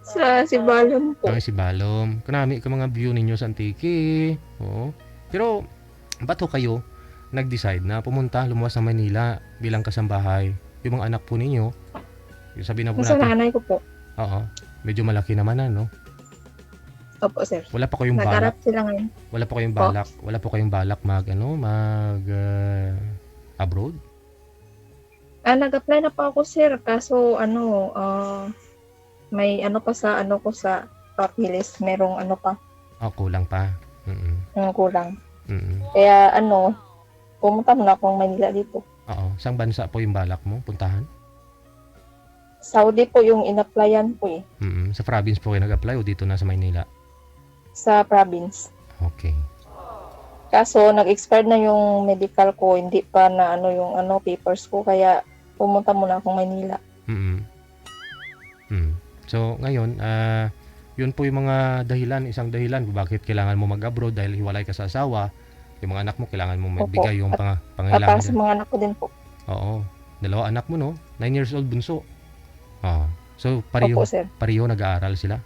Sa Sibalom po. Ay, si Balom. Kanami ka mga view ninyo sa Antiki. Oo. Pero, ba't ho kayo nag-decide na pumunta, lumuwas sa Manila bilang kasambahay? Yung mga anak po ninyo, yung sabi na po Yung sa natin, nanay ko po. oo, medyo malaki naman na, no? Opo, sir. Wala pa kayong Nag-arap balak, sila ngayon. wala po kayong balak abroad? Nag-apply na pa ako, sir. Kaso, may pa sa ko sa papilis. Merong pa, Kulang pa. yung kulang. Mm. Kaya, pumunta muna akong Manila dito. Oo, saang bansa po yung balak mo puntahan? Saudi po yung in-applyan po eh. Sa province po kayo nag-apply o dito na sa Maynila? Sa province. Okay. Kaso, nag-expired na yung medical ko. Hindi pa na yung papers ko. Kaya, pumunta muna akong Manila. So, ngayon, yun po yung mga dahilan, isang dahilan kung bakit kailangan mo mag-abroad dahil hiwalay ka sa asawa. Yung mga anak mo, kailangan mo magbigay yung Para pangailangan. sa mga anak ko din po. Oo. 2 anak mo, no? 9 years old bunso. So, Opo, sir. pareho nag-aaral sila?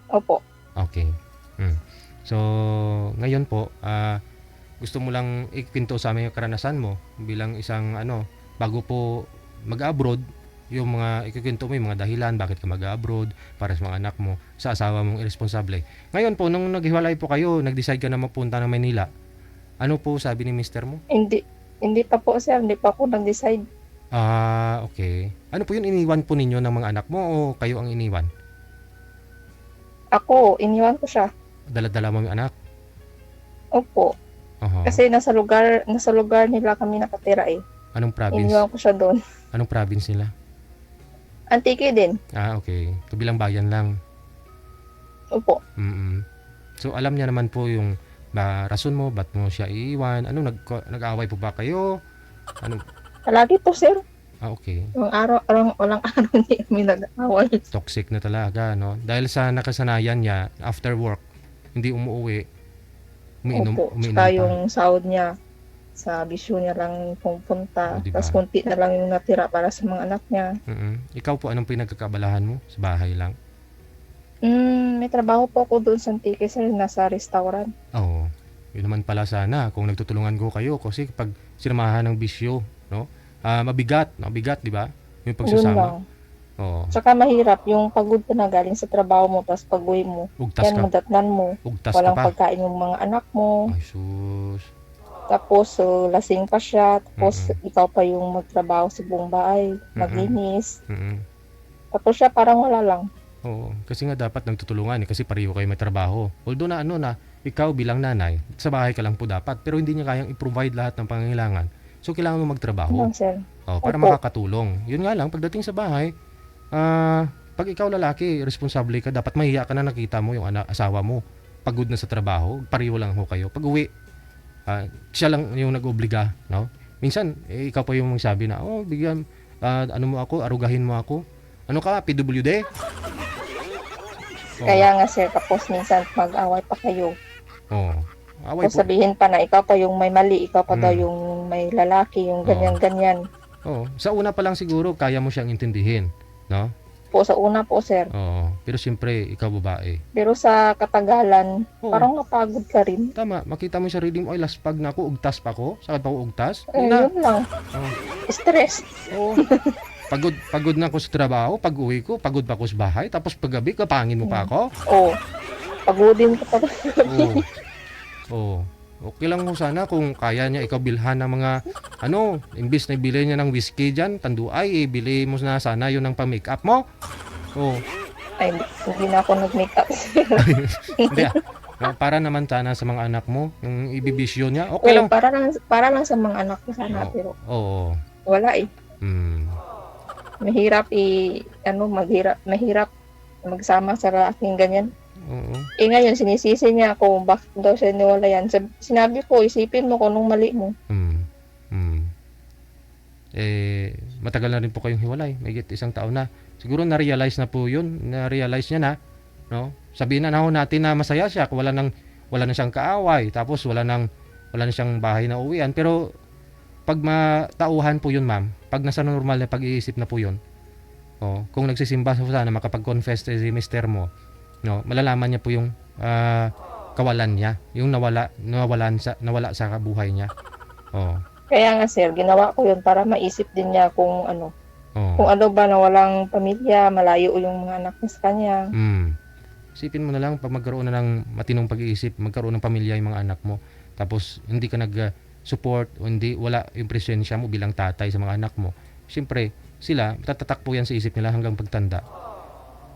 Opo. Okay. So, ngayon po, gusto mo lang ikwento sa amin yung karanasan mo bilang isang bago po mag-abroad, yung mga ikikwento mo yung mga dahilan bakit ka mag-abroad para sa mga anak mo, sa asawa mong irresponsable. Ngayon po, nung naghiwalay po kayo, nag-decide ka na mapunta ng Manila, ano po sabi ni mister mo? Hindi pa po, sir. Hindi pa ako nag-decide. Okay. Ano po yun, iniwan po ninyo ng mga anak mo o kayo ang iniwan? Ako, iniwan ko siya. Dala-dala mo yung anak? Opo. Kasi nasa lugar nila kami nakatira eh. Anong province? Iniwan ko siya doon. Anong province nila? Antique din. Okay. Kabilang bayan lang. Opo. So, alam niya naman po yung rason mo, ba't mo siya iiwan? Nag-away po ba kayo? Palagi po, sir. Okay. Yung walang araw hindi kami nag-away. Toxic na talaga, no? Dahil sa nakasanayan niya, after work, hindi umuwi, umiinom Tsaka pa. yung sahod niya, sa bisyo niya lang pupunta. Diba? Tapos kunti na lang yung natira para sa mga anak niya. Ikaw po, anong pinagkakabalahan mo? Sa bahay lang? May trabaho po ako doon sa Antique, sir, nasa restaurant. Oo. Yun naman pala sana kung nagtutulungan ko kayo kasi pag sinamahan ng bisyo, no? Mabigat, di ba? Yung Yun pagsasama. lang. Oo. Tsaka mahirap yung pagod ka na galing sa trabaho mo tapos pag-uwi mo. Ugtas Yan, ka. madatnan mo. Ugtas Walang ka pa. pagkain yung mga anak mo. Ay, sus. Tapos lasing pa siya. Tapos ikaw pa yung magtrabaho sa buong bahay. Maglinis. Tapos siya parang wala lang. Oo. Kasi nga dapat nagtutulungan kasi pareho kayo may trabaho. Although na ikaw bilang nanay, sa bahay ka lang po dapat. Pero hindi niya kayang i-provide lahat ng pangangailangan. So, kailangan mo magtrabaho. Sir. Para Opo. makakatulong. Yun nga lang, pagdating sa bahay, pag ikaw lalaki, responsable ka, dapat mahiya ka na nakita mo yung asawa mo. Pagod na sa trabaho, pareho lang ho kayo. Pag uwi, siya lang yung nag-obliga. No? Minsan, ikaw pa yung magsabi na, bigyan, mo ako, arugahin mo ako. Ano ka, PWD? Kaya nga sir, tapos minsan mag-away pa kayo. Away Kung sabihin pa na ikaw pa yung may mali, ikaw pa daw Mm. yung may lalaki, yung ganyan-ganyan. Sa una pa lang siguro, kaya mo siyang intindihin. No? Po sa una po sir. Pero siyempre, ikaw babae. Pero sa katagalan, Oo. parang napagod ka rin. Tama, makita mo yung sarili mo, ay laspag na ako, ugtas pa ako, sakit pa ako ugtas. Hindi na. Yun lang. Stress. Oo. Pagod na ako sa trabaho, pag uwi ko, pagod pa ako sa bahay, tapos paggabi, kapangin mo pa ako. Pagodin ka pa. Okay lang mo sana kung kaya niya ikaw bilhan ng mga, imbis na ibili niya ng whiskey dyan, tanduay, ibili mo na sana yun ng pang-makeup mo. Ay, hindi na ako nag-makeup sir. Hindi para naman sana sa mga anak mo, yung ibibisyo niya, okay lang. Para lang sa mga anak ko sana, pero wala eh. Mahirap mahirap magsama sa lalaking ganyan. Ngayon, sinisisi niya ako, bakit daw siya niwalayan. Sinabi ko, isipin mo kung anong mali mo. Matagal na rin po kayong hiwalay, may 1 taon na. Siguro na-realize na po yun, na-realize niya na, no? Sabihin na natin na masaya siya, wala na siyang kaaway, tapos wala na siyang bahay na uwian. Pero pag matauhan po yun, ma'am, pag nasa normal na pag-iisip na po yun, kung nagsisimba sana makapag-confess si mister mo, no, malalaman niya po yung kawalan niya, yung nawala sa buhay niya. Oh. Kaya nga sir, ginawa ko yun para maisip din niya kung ano. Oh. Kung ano ba na walang pamilya, malayo yung mga anak niya sa kanya. Isipin mo na lang pag magkaroon na ng matinong pag-iisip, magkaroon ng pamilya yung mga anak mo. Tapos hindi ka nag-support o wala yung presensya mo bilang tatay sa mga anak mo. Siyempre, sila tatatakbo yan sa isip nila hanggang pagtanda.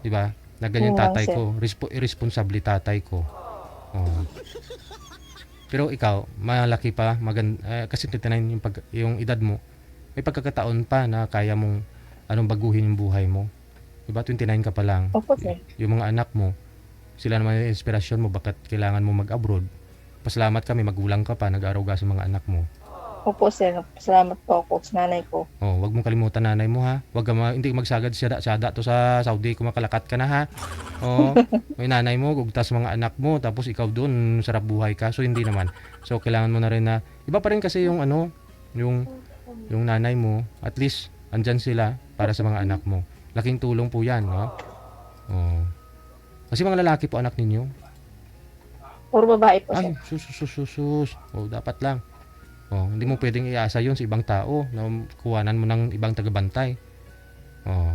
'Di ba? Na ganyan tatay ko, irresponsible tatay ko. Oh. Pero ikaw, malaki pa, kasi 29 yung edad mo. May pagkakataon pa na kaya mong baguhin yung buhay mo. 'Di ba? 29 ka pa lang. Opo, sir. Yung mga anak mo, sila naman yung inspirasyon mo bakit kailangan mo mag-abroad. Pasalamat kami, magulang ka pa, nag-aaruga sa mga anak mo. Opo, sir. Salamat po ako sa nanay ko. Oh, wag mong kalimutan nanay mo ha. Wag ka hindi magsagad sada to sa Saudi kung makalakat ka na ha. Oh, may nanay mo, gugtas mga anak mo, tapos ikaw doon sarap buhay ka. So hindi naman. So kailangan mo na rin na iba pa rin kasi yung yung nanay mo, at least andyan sila para sa mga anak mo. Laking tulong po 'yan, no? Oh. Kasi mga lalaki po anak ninyo. Puro babae po, Ay, sir. sus. Oh, dapat lang. Oh, hindi mo pwedeng iasa 'yon sa ibang tao na kuhanan mo ng ibang tagabantay. Oh.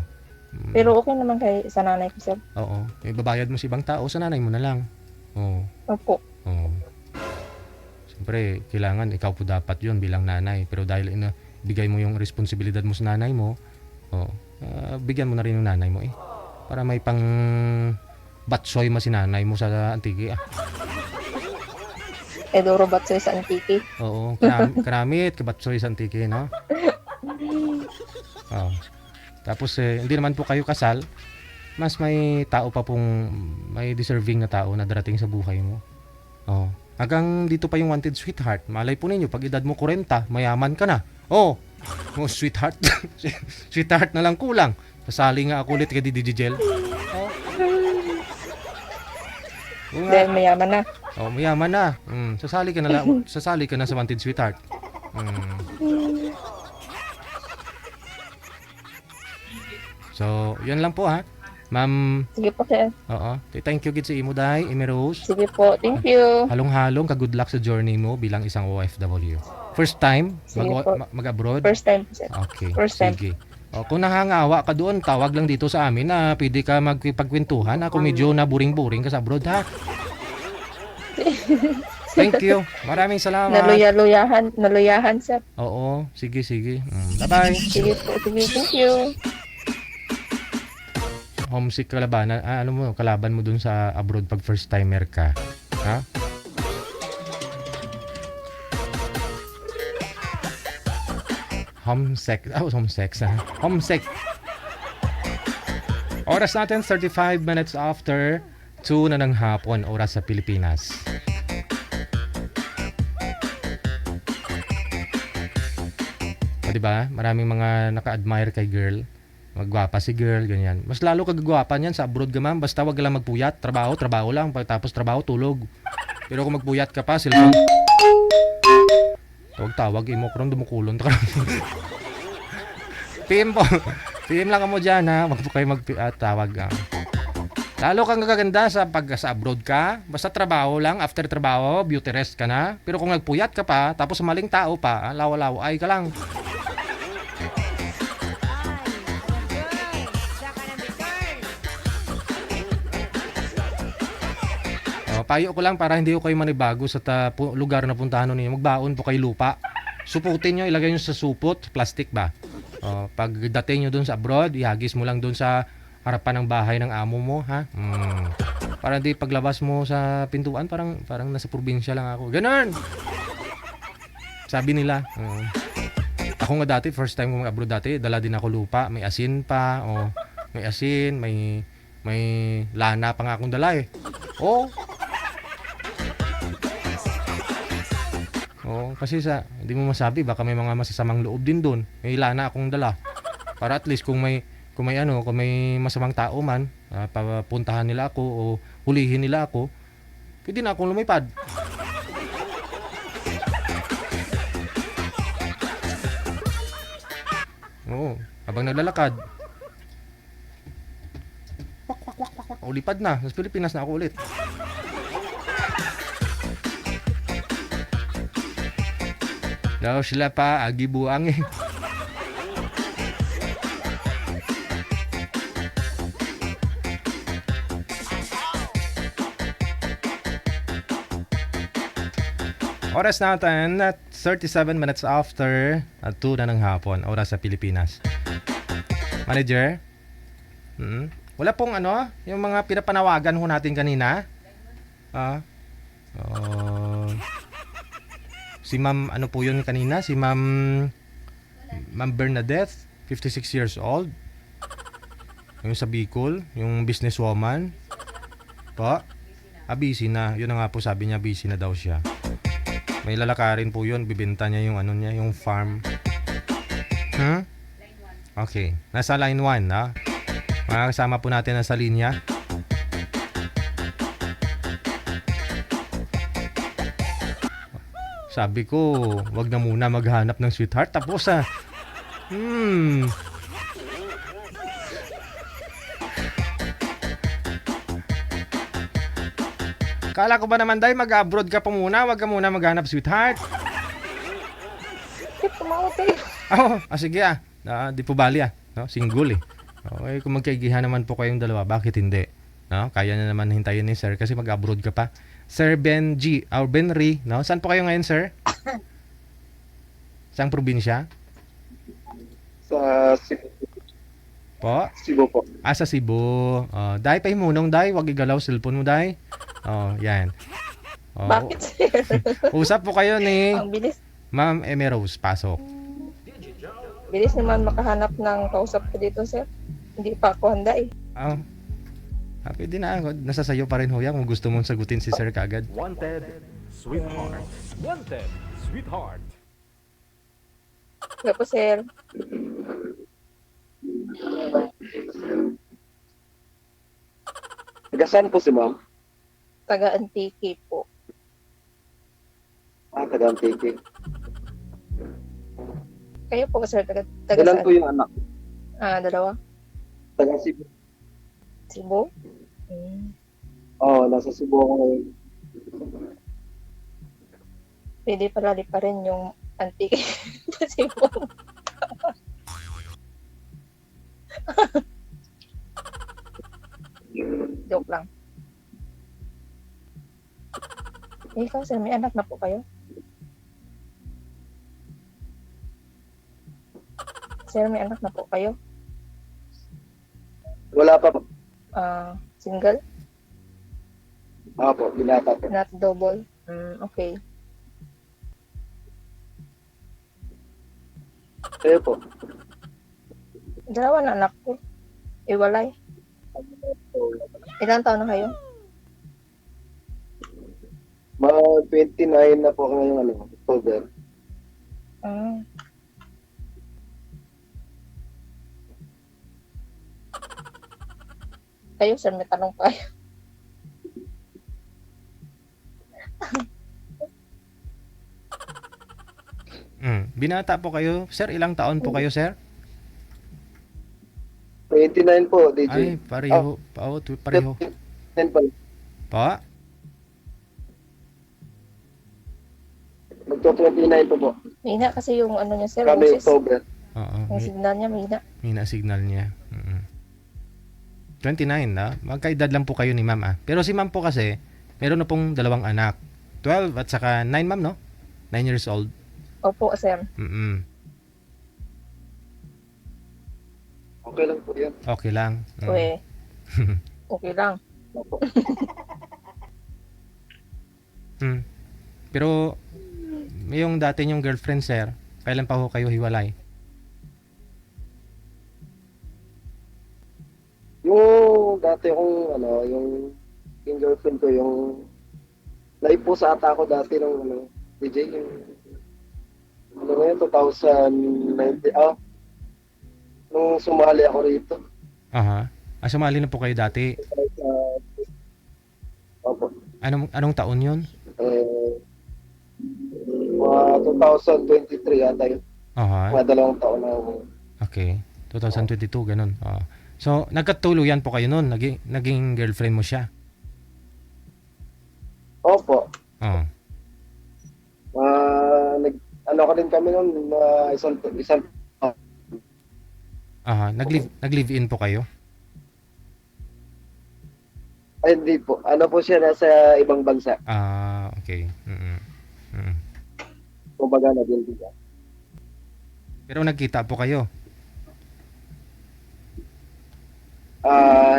Pero okay naman sa nanay ko, sir. Oo. Babayad mo sa ibang tao, sa nanay mo na lang. Oh. Opo. Oh. Siyempre, kailangan ikaw po dapat 'yon bilang nanay. Pero dahil bigay mo yung responsibilidad mo sa nanay mo, bigyan mo na rin yung nanay mo para may pang batsoy si nanay mo sa antiki Edoro batsoy sa antiki. Oo, karamit kabatsoy sa antiki, no? Oh. Tapos hindi naman po kayo kasal, mas may tao pa pong may deserving na tao na darating sa buhay mo. Oh. Hanggang dito pa yung wanted sweetheart. Malay po ninyo pag edad mo 40, mayaman ka na. Oh, sweetheart. Sweetheart na lang kulang. Sasali nga ako ulit kay DJ Jel. Oh. Dahil mayaman na. Oh, mayaman na. Sasali ka na sa wanted sweetheart. So, 'yun lang po ha. Ma'am. Sige po, sir. Oo. Thank you gid sa imo day, Amy Rose. Sige po, thank you. Halong-halong ka-good luck sa journey mo bilang isang OFW. First time mag-abroad? First time, sir. Okay. First time. Sige. O, kung nangangawa ka doon, tawag lang dito sa amin na pwede ka magpagkwentuhan. Ako medyo na buring-buring ka sa abroad ha. Thank you. Maraming salamat. Naluyahan, sir. Oo. Sige. Bye-bye. Sige po, sige, thank you. Homesick kalaban mo dun sa abroad pag first timer ka. Ha? Homesick. Oras natin 35 minutes after 2 na ng hapon, oras sa Pilipinas. O, diba? Maraming mga naka-admire kay girl. Magwapa si girl, ganyan. Mas lalo kagagwapa niyan sa abroad ka, ma'am. Basta wag ka lang magpuyat. Trabaho lang. Pagtapos trabaho, tulog. Pero kung magpuyat ka pa, cellphone. Tawag, imokron, dumukulon. PM po. PM lang mo dyan, ha. Wag po kayo tawag. Lalo kang gaganda sa abroad ka. Basta trabaho lang. After trabaho, beauty rest ka na. Pero kung nagpuyat ka pa, tapos maling tao pa, lawa-lawa, ay ka lang. Payo ko lang para hindi ko kayo manibago sa lugar na puntahan ninyo. Magbaon po kayo lupa. Suputin nyo, ilagay nyo sa supot, plastic ba? Pag dating nyo dun sa abroad, ihagis mo lang dun sa harapan ng bahay ng amo mo, ha? Para di paglabas mo sa pintuan, parang nasa probinsya lang ako. Ganun! Sabi nila. Ako nga dati, first time ko mag-abroad dati, dala din ako lupa. May asin pa, may asin, may lana pa nga akong dala eh. Kasi hindi mo masabi, baka may mga masasamang loob din doon. May lana akong dala. Para at least kung may masamang tao man, papuntahan nila ako o hulihin nila ako, pwede na akong lumipad. Habang naglalakad. Ulipad na. Sa Pilipinas na ako ulit. Daw sila pa, agi buang eh. Oras natin at 37 minutes after at 2 na ng hapon, oras sa Pilipinas. Manager? Wala pong ano, yung mga pinapanawagan ho natin kanina. Si Ma'am, ano po yun kanina? Si Ma'am Bernadette, 56 years old. Yung sa Bicol, yung businesswoman. Po? Busy na. Yun na nga po sabi niya, busy na daw siya. May lalakarin po yun, bibenta niya yung ano niya, yung farm. Okay, nasa line 1, ha? Mga kasama po natin nasa linya. Sabi ko, wag na muna maghanap ng sweetheart. Tapos Kala ko ba naman dahil mag-abroad ka pa muna, wag ka muna maghanap sweetheart. Sige di po bali no? Single eh. Okay, kung magkaigihan naman po kayong dalawa, bakit hindi? No? Kaya na naman hintayin ni sir kasi mag-abroad ka pa. Sir Benji, or Benry, no? Saan po kayo ngayon, sir? Saang probinsya? Sa Cebu. Po? Cebu po. Sa Cebu. Dahil pa himunong, dahil. Wag igalaw cellphone mo, dahil. Yan. Bakit, sir? Usap po kayo ni Ang bilis. Ma'am Emerose. Pasok. Bilis naman makahanap ng kausap ko dito, sir. Hindi pa ako handa eh. Pwede na. Nasa sayo pa rin ho yan kung gusto mong sagutin si sir kagad. Wanted sweetheart. Wanted sweetheart. Kaya po, sir. Taga saan po si ma'am? Taga-Antique po. Taga Antique. Kayo po, sir. Taga Ilan saan? po yung anak? Dalawa. Taga Cebu. Cebu? Nasa Cebu ako ngayon. Pwede pala pa rin yung Antique sa Cebu. Joke lang. Ikaw, sir, may anak na po kayo? Sir, may anak na po kayo? Wala pa po. Single? Po, binata po. Not double? Okay. Kayo po. Dalawa na anak ko. Iwalay. Ilang taon na kayo? Mag-29 na po ako ngayong October. Kayo, sir, may tanong pa kayo. Binata po kayo. Sir, ilang taon po kayo, sir? 29 po, DJ. Ay, pareho. Pareho. 29 pa. Pa? Magto-29 po. Mahina kasi yung ano niya, sir. Kami boses. October. Yung signal niya, mahina. Mahina signal niya. 29 na. Magkaedad lang po kayo ni ma'am Pero si ma'am po kasi, meron na pong dalawang anak. 12 at saka 9 ma'am, no? 9 years old. Opo, sir. Okay lang po yan. Okay lang. Uwe. Okay lang. Pero, yung dati niyong girlfriend, sir, kailan pa ho kayo hiwalay? Yung dati kong yung girlfriend ko, yung naipo sa ata ako dati ng DJ, yung 2019, nung sumali ako rito. Sumali na po kayo dati? Opo. Anong taon yun? Mga 2023 yata yun. Mga 2 taon na ako. Okay. 2022, ganun. So, nagkatuluyan po kayo nun? Naging girlfriend mo siya? Opo. ano ko din kami noon, isang Nag-live-in po kayo? ay, hindi po. Ano po siya, nasa ibang bansa. Okay. Kumbaga na din siya. Pero nagkita po kayo?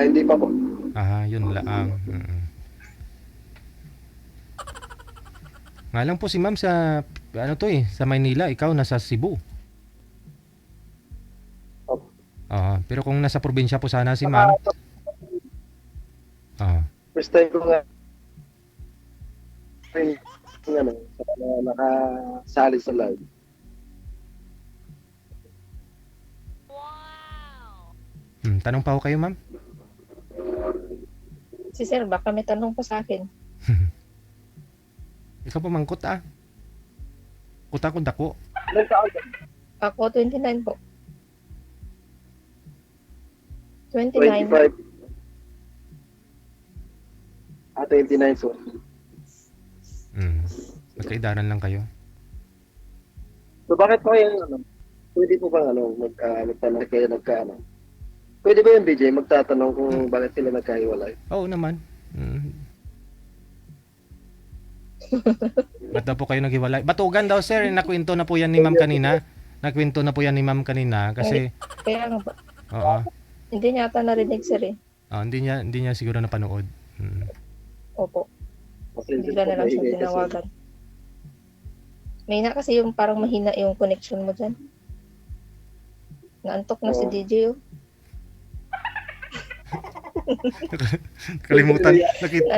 Hindi pa po. Yun lang. Nga lang po si ma'am sa, sa Maynila, ikaw nasa Cebu. Opo. Pero kung nasa probinsya po sana si ma'am. First time ko nga nakasali sa live. Tanong pa ho kayo, ma'am? Si sir, baka may tanong pa sa akin. Ikaw pa mangkot Kuta ko dako. Ilan taon ka? Ako, 29 po. 29. 25. 29, so. Magkaidaran lang kayo. So bakit po kayo, pwede po bang magtanong kayo pwede ba yung DJ magtatanong kung bakit sila nagkahiwalay? Oo naman. Ba't daw po kayo naghiwalay? Batugan daw, sir. Nakwento na po yan ni ma'am kanina. Kasi... Kaya nga ba? Oo. Hindi niya ata narinig, sir eh. Hindi niya siguro napanood. Opo. Bigla na lang siya tinawagan. Mahina kasi yung parang mahina yung connection mo dyan. Naantok na si DJ oh.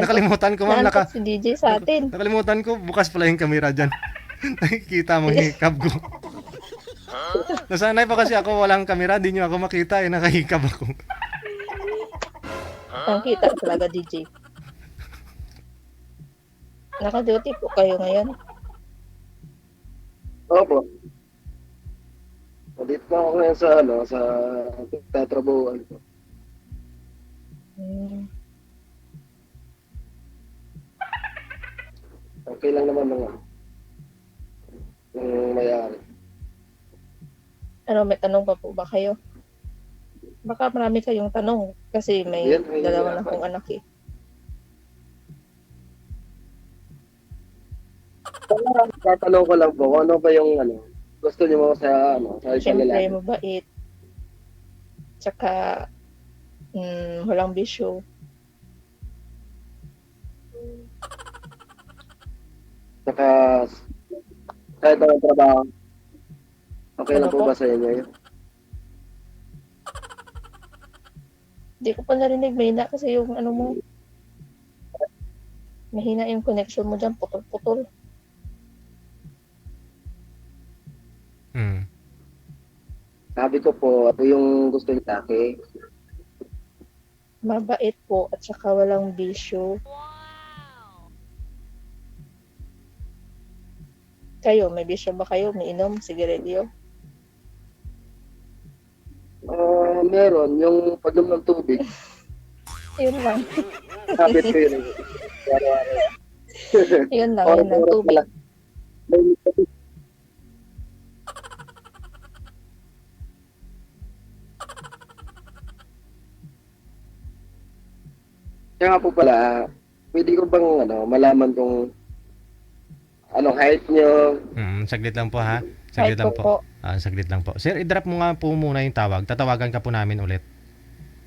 Nakalimutan ko, ma'am. Naantok si DJ sa atin. Nakalimutan ko, bukas pala yung camera dyan. Nakikita mo hikab ko. Nasanay pa kasi ako walang camera, di nyo ako makita, nakahikab ako. Ang kita talaga DJ. Naka-duty po kayo ngayon? Opo. Dito pa ako ngayon sa tatrabuhan ko. Okay lang naman ng may-ari. May tanong pa po ba kayo? Baka marami kayong tanong kasi may dalawa na akong anak eh. Tatanong ko lang po, ano ba yung gusto niyo mo sa isang Siyempre, lalaki? mabait. Tsaka, walang bisyo. Tsaka, kahit ang trabaho, okay Ano lang po po? ba sa inyo yun? Hindi ko pa narinig, mahina kasi yung mo. Mahina yung connection mo dyan, putol-putol. Sabi ko po, ako yung gusto niya lalaki. Mabait po at saka walang bisyo. Kayo, may bisyo ba kayo? May inom? Sigarilyo? Meron, yung pag-inom ng tubig. Yun lang. Habit ko yun. Yun lang, yun lang, tubig. Kaya nga po pala, pwede ko bang malaman kung anong height nyo? Saglit lang po ha. Saglit lang po. Saglit lang po. Sir, i-drop mo nga po muna yung tawag. Tatawagan ka po namin ulit.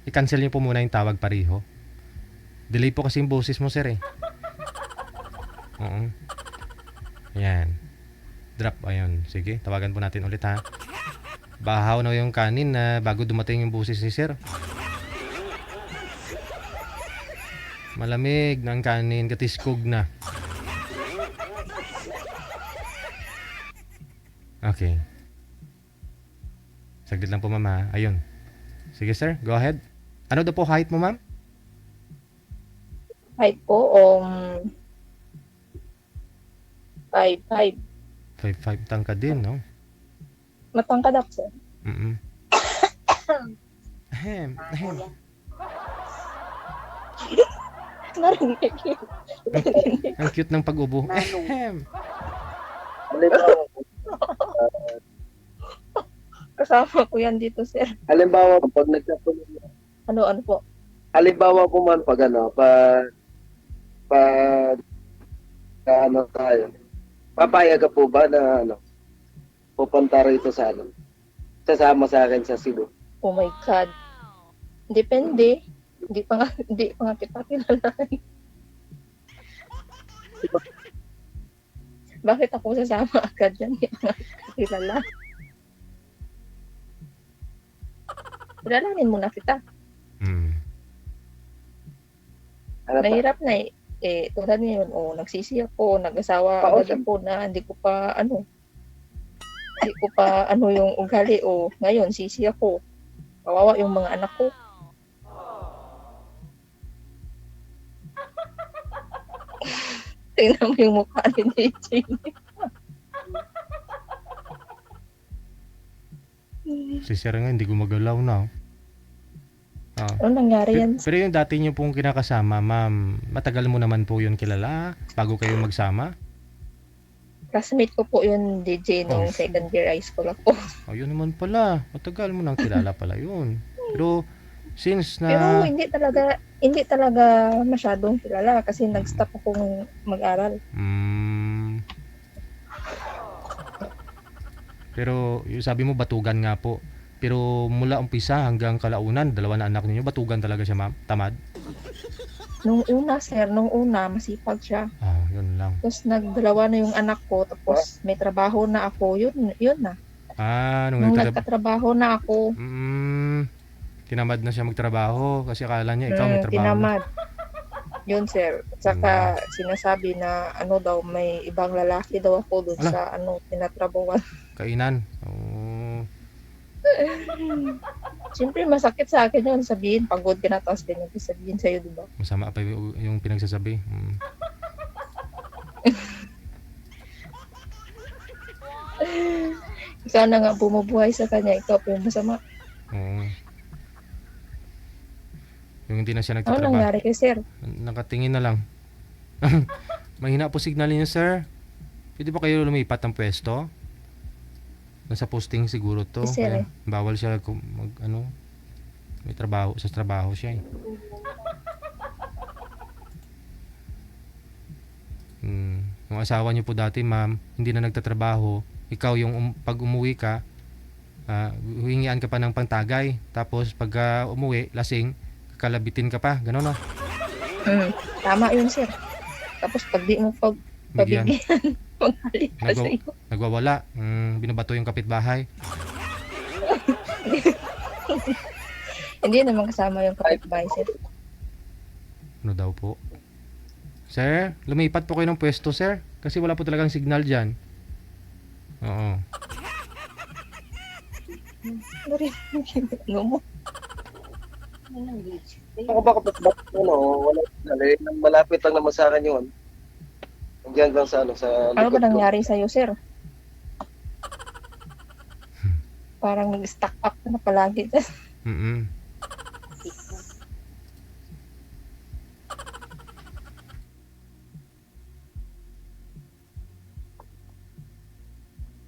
I-cancel niyo po muna yung tawag pareho. Delay po kasi yung boses mo, sir eh. Oo. Ayan. Drop, ayun. Sige, tawagan po natin ulit ha. Bahaw na yung kanin na bago dumating yung boses ni sir. Malamig na ang kanin, katiskog na. Okay. Saglit lang po, ma'am ha. Ayun. Sige sir, go ahead. Ano daw po height mo, ma'am? Height po, 5'5". 5'5", tangka din, no? Matangkad ako, sir. Ahem. Narinig yun. Ang cute ng pag-ubo. Ahem. Kasama ko yan dito, sir. Halimbawa, pag nagkatuloy, Ano po? halimbawa po man pag pag tayo, papayag ka po ba na pupunta rito sa sasama sa akin sa Cebu? Oh my God. Depende. Hindi pa nga kita kilala. Bakit ako sasama agad yan? Hindi pa nga kita kilala. Kilalanin muna kita. Ano pa? Mahirap na tulad ngayon, nagsisi ako, nag-asawa agad ako na hindi ko pa yung ugali, ngayon sisi ako. Kawawa yung mga anak ko. Tingnan mo yung mukha ni DJ. Si Sir nga, hindi gumagalaw na. Ano nangyari yan? Pero yung dati niyo pong kinakasama, ma'am, matagal mo naman po yun kilala bago kayo magsama? Classmate ko po yun, DJ, nung second year high school ako. Ayun naman pala. Matagal mo nang kilala pala yun. Pero since na... Pero hindi talaga masyadong kilala kasi nag-stop akong mag-aral. Pero yung sabi mo batugan nga po. Pero mula umpisa hanggang kalaunan, dalawa na anak niyo, batugan talaga siya, ma'am? Tamad? Nung una, masipag siya. Yun lang. Tapos nagdalawa na yung anak ko, tapos may trabaho na ako, yun na. Nung nagkatrabaho na ako. Tinamad na siya magtrabaho kasi akala niya ikaw may trabaho. Tinamad. Yun, sir. Saka sinasabi na daw, may ibang lalaki daw ako doon sa tinatrabawan. Kainan. Siyempre, masakit sa akin yun. Sabihin, pagod ka na, tapos din yung sabihin sa'yo, diba? Masama pa yung pinagsasabi. Sana nga bumubuhay sa kanya, ikaw pa yung masama. Oo. Yung hindi na siya Ano nagtatrabaho. nangyari kay sir? Nakatingin na lang. Mahina po signal niyo, sir. Pwede ba kayo lumipat ng pwesto? Nasa posting siguro to. Sir, Kaya bawal siya may trabaho, sa trabaho siya eh. Yung asawa niyo po dati, ma'am, hindi na nagtatrabaho. Ikaw yung pag umuwi ka, huhingian ka pa ng pantagay. Tapos pag umuwi, lasing, kalabitin ka pa. Gano'n, no? Tama yun, sir. Tapos pag di mo pabigyan, maghalit ka sa'yo. Nagwawala. Binabato yung kapitbahay. Hindi naman kasama yung kapitbahay, sir. Ano daw po? Sir, lumipat po kayo ng pwesto, sir. Kasi wala po talagang signal dyan. Oo. Ano mo? Ako ba kapag wala malapit lang naman sa akin yun. Diyan lang sa Ano ba likod ko. nangyari sa'yo, sir? Parang nag-stack up ka na palagi.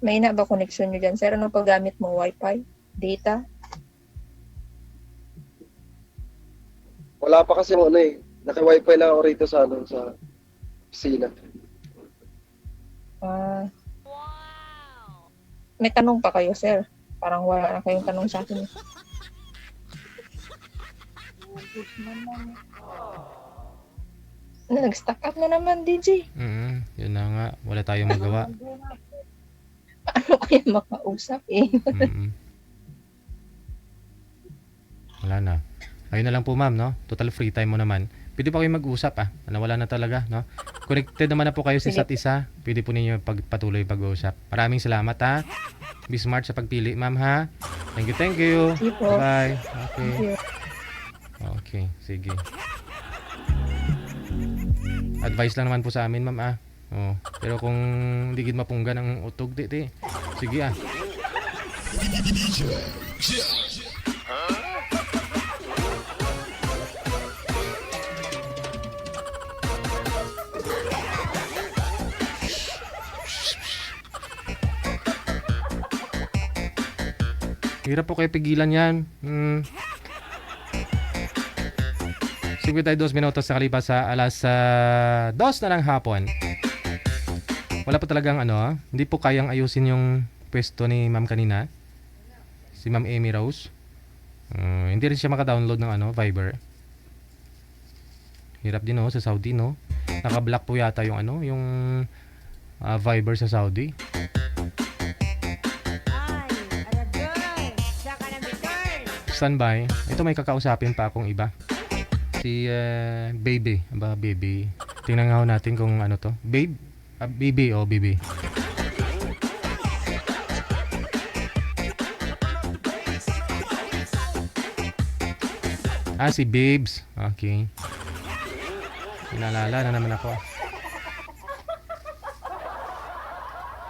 May na ba connection nyo dyan, sir? Ano paggamit mo? Wi-Fi? Data? Wala pa kasi naka-wifi lang ako rito sa opisina. May tanong pa kayo, sir? Parang wala na kayong tanong sa akin. Nag-stack up na naman, DJ. Yun na nga. Wala tayong magawa. Paano kayo makausap eh? Wala na. Ayun na lang po, ma'am, no? Total free time mo naman. Pwede pa kayo mag-usap, Nawala na talaga, no? Connected naman na po kayo sa isa't isa. Pwede po ninyo patuloy pag-uusap. Maraming salamat, Be smart sa pagpili, ma'am, ha? Thank you. Bye. Okay. Okay, sige. Advice lang naman po sa amin, ma'am, pero kung hindi gid mapunggan ang utog, sige, Hirap po kayo pigilan yan. 52 minutos na kalipas sa alas 2 na ng hapon. Wala po talagang hindi po kayang ayusin yung pwesto ni ma'am kanina. Si Ma'am Amy Rose. Hindi rin siya maka-download ng Viber. Hirap din sa Saudi, no? Naka-block po yata yung yung Viber sa Saudi. Standby. Ito may kakausapin pa akong iba. Si Baby. Aba, Baby. Tingnan nga ho natin kung ano to. Babe? Baby o Baby. Si Babes. Okay. Inalala na naman ako.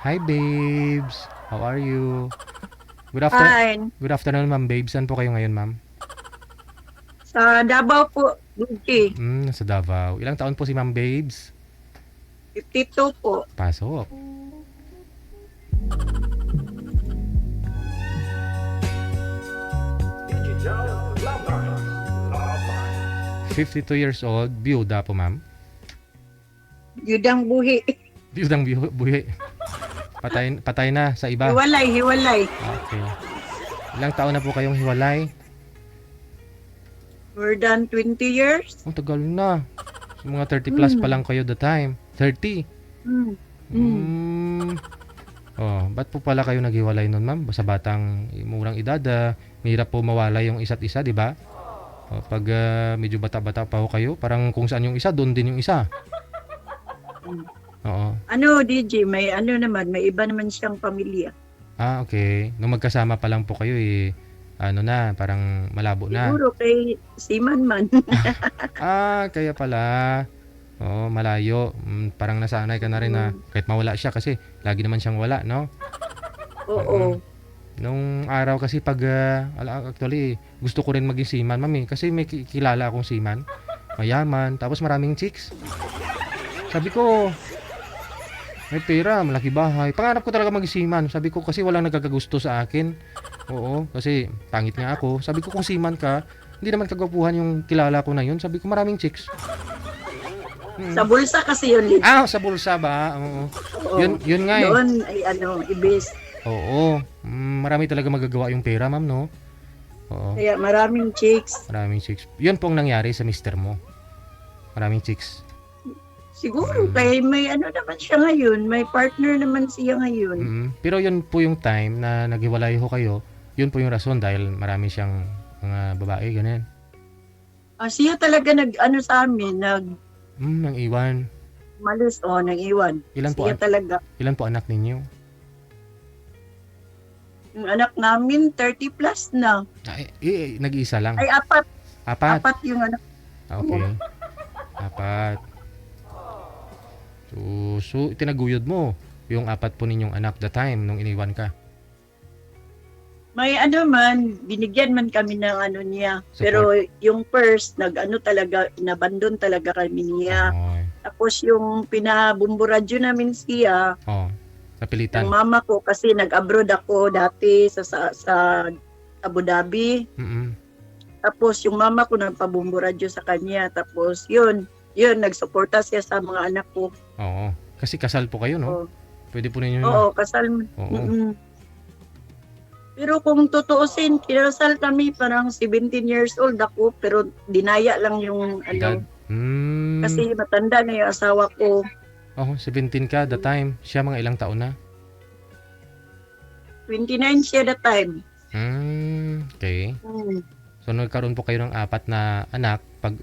Hi, Babes. How are you? Fine. Good afternoon, Ma'am Babes. Saan po kayo ngayon, Ma'am? Sa Davao po, Duki. Nasa Davao. Ilang taon po si Ma'am Babes? 52 po. Pasok. Digital Love Lines. Love Lines. 52 years old. Biyuda po, Ma'am. Yudang buhi. Biyudang buhi. Patay na sa iba. Hiwalay. Okay. Ilang taon na po kayong hiwalay? More than 20 years. Ang tagal na. So, mga 30 plus pa lang kayo the time. 30. Ba't po pala kayo naghiwalay nun, ma'am? Sa batang murang edad, mahirap po mawala yung isa't isa, di ba? Pag medyo bata-bata pa ho kayo, parang kung saan yung isa, doon din yung isa. Oo. DJ, may may iba naman siyang pamilya. Okay. Nung magkasama pa lang po kayo, parang malabo na. Siguro kay Siman man. Kaya pala. Oo, malayo. Parang nasanay ka na rin na kahit mawala siya kasi lagi naman siyang wala, no? Oo. Nung araw kasi pag, actually, gusto ko rin maging seaman, mami. Kasi may kilala akong seaman. Mayaman. Tapos maraming chicks. Sabi ko, may pera, malaki bahay. Pangarap ko talaga maging seaman. Sabi ko kasi walang nagkakagusto sa akin. Oo, kasi pangit nga ako. Sabi ko kung seaman ka, hindi naman kagwapuhan yung kilala ko na yun. Sabi ko maraming chicks. Sa bulsa kasi yun. Sa bulsa ba? Oo. Yun nga eh. Doon ay ibis. Oo. Marami talaga magagawa yung pera, ma'am, no? Oo. Kaya maraming chicks. Maraming chicks. Yun pong nangyari sa mister mo. Maraming chicks. Siguro, kaya may naman siya ngayon. May partner naman siya ngayon. Pero yun po yung time na naghiwalay ho kayo. Yun po yung rason dahil marami siyang mga babae, ganyan. Siya talaga sa amin, nang iwan. malis, nang iwan. Ilan po, Siya talaga. Ilan po anak ninyo? Yung anak namin, 30 plus na. Nag-iisa lang? Ay, apat. Apat? Apat yung anak. Okay. Apat. So, itinaguyod mo yung apat po ninyong anak the time nung iniwan ka. May binigyan man kami ng niya. Support. Pero yung first, talaga, inabandon talaga kami niya. Tapos yung pinabumburadyo namin siya, napilitan. ng mama ko, kasi nag-abroad ako dati sa Abu Dhabi. Tapos yung mama ko nagpabumburadyo sa kanya. Tapos yun, nagsuporta siya sa mga anak ko. Oo. Kasi kasal po kayo, no? Pwede po ninyo. Oo, kasal. Oo. Pero kung tutuusin, kinasal kami parang 17 years old ako, pero dinaya lang yung kasi matanda na yung asawa ko. 17 ka the time. Siya mga ilang taon na? 29 siya that time. Okay. So nagkaroon po kayo ng apat na anak. Pag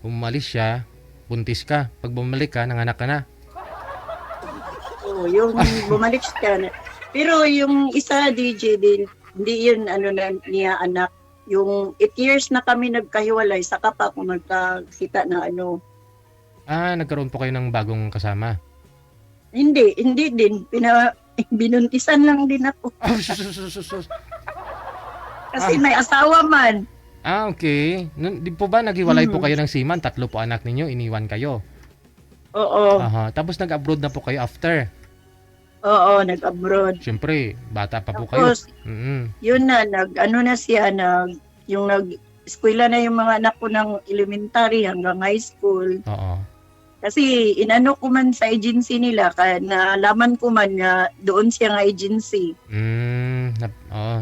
umalis siya, buntis ka. Pag bumalik ka, nanganak ka na. Oo, yung bumalik siya. Pero yung isa, DJ, hindi yun niya anak. Yung 8 years na kami nagkahiwalay, saka pa ako nagkakita na Nagkaroon po kayo ng bagong kasama? Hindi din. Binuntisan lang din ako. Kasi may asawa man. Okay. Di po ba naghiwalay po kayo ng seaman? 3 po anak ninyo, iniwan kayo? Oo. Tapos nag-abroad na po kayo after? Oo, nag-abroad. Siyempre, bata pa po kayo. Tapos, Mm. yun na, yung eskwela na yung mga anak ko ng elementary hanggang high school. Oo. Kasi inano ko man sa agency nila, kaya nalaman ko man na doon siya nga agency. Oo.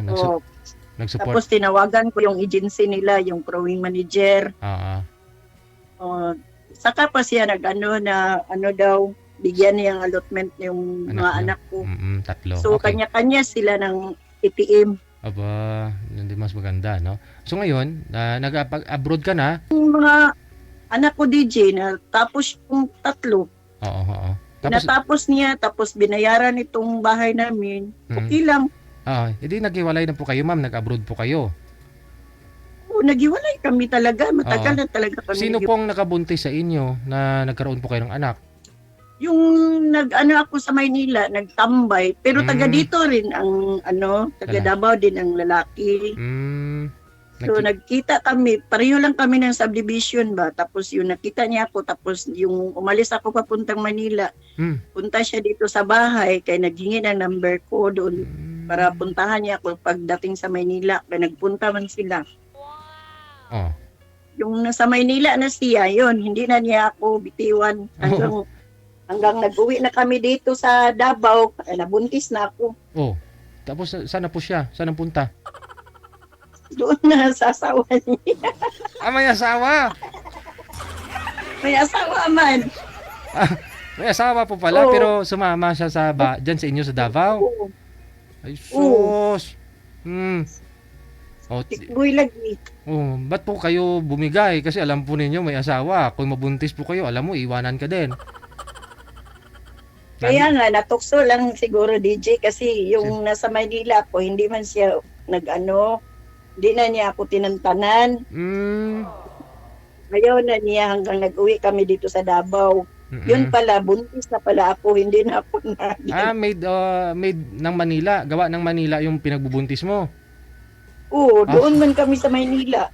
Nag-support. Tapos tinawagan ko yung agency nila, yung crewing manager. Oo. Saka pa siya daw, bigyan niyang allotment yung Anak mga niyo? anak ko. Tatlo. So, Okay. kanya-kanya sila ng ATM. Aba, hindi mas maganda, no? So ngayon, nag-abroad ka na? Yung mga anak ko DJ na tapos yung tatlo. Oo. Natapos niya, tapos binayaran itong bahay namin. Okay lang. Hindi naghiwalay na po kayo, ma'am. Nag-abroad po kayo. Oo, naghiwalay kami talaga. Matagal na talaga kami. Sino pong nakabuntis sa inyo na nagkaroon po kayo ng anak? Yung ako sa Maynila, nagtambay. Pero taga dito rin ang taga Davao din ang lalaki. So nagkita kami, pareho lang kami ng subdivision ba. Tapos yung nakita niya ako, tapos yung umalis ako papuntang Manila. Punta siya dito sa bahay, kaya naghingi ng number ko doon para puntahan niya ako pagdating sa Maynila. Kaya nagpunta man sila. Yung nasa Maynila na siya, yun, hindi na niya ako bitiwan hanggang nag-uwi na kami dito sa Davao, nabuntis na ako. Tapos sana po siya? Saan ang punta? Doon na sa asawa niya. May asawa! May asawa man. May asawa po pala, pero sumama siya dyan sa inyo sa Davao? Ay, sus! Tikboy lagi. Ba't po kayo bumigay? Kasi alam po ninyo may asawa. Kung mabuntis po kayo, alam mo, iwanan ka din. Kaya nga, natukso lang siguro DJ kasi yung nasa Manila ako, hindi man siya hindi na niya ako tinantanan. Ayaw na niya hanggang nag-uwi kami dito sa Davao. Yun pala, buntis na pala ako, hindi na ako made ng Manila. Gawa ng Manila yung pinagbubuntis mo. Oo, doon man kami sa Maynila.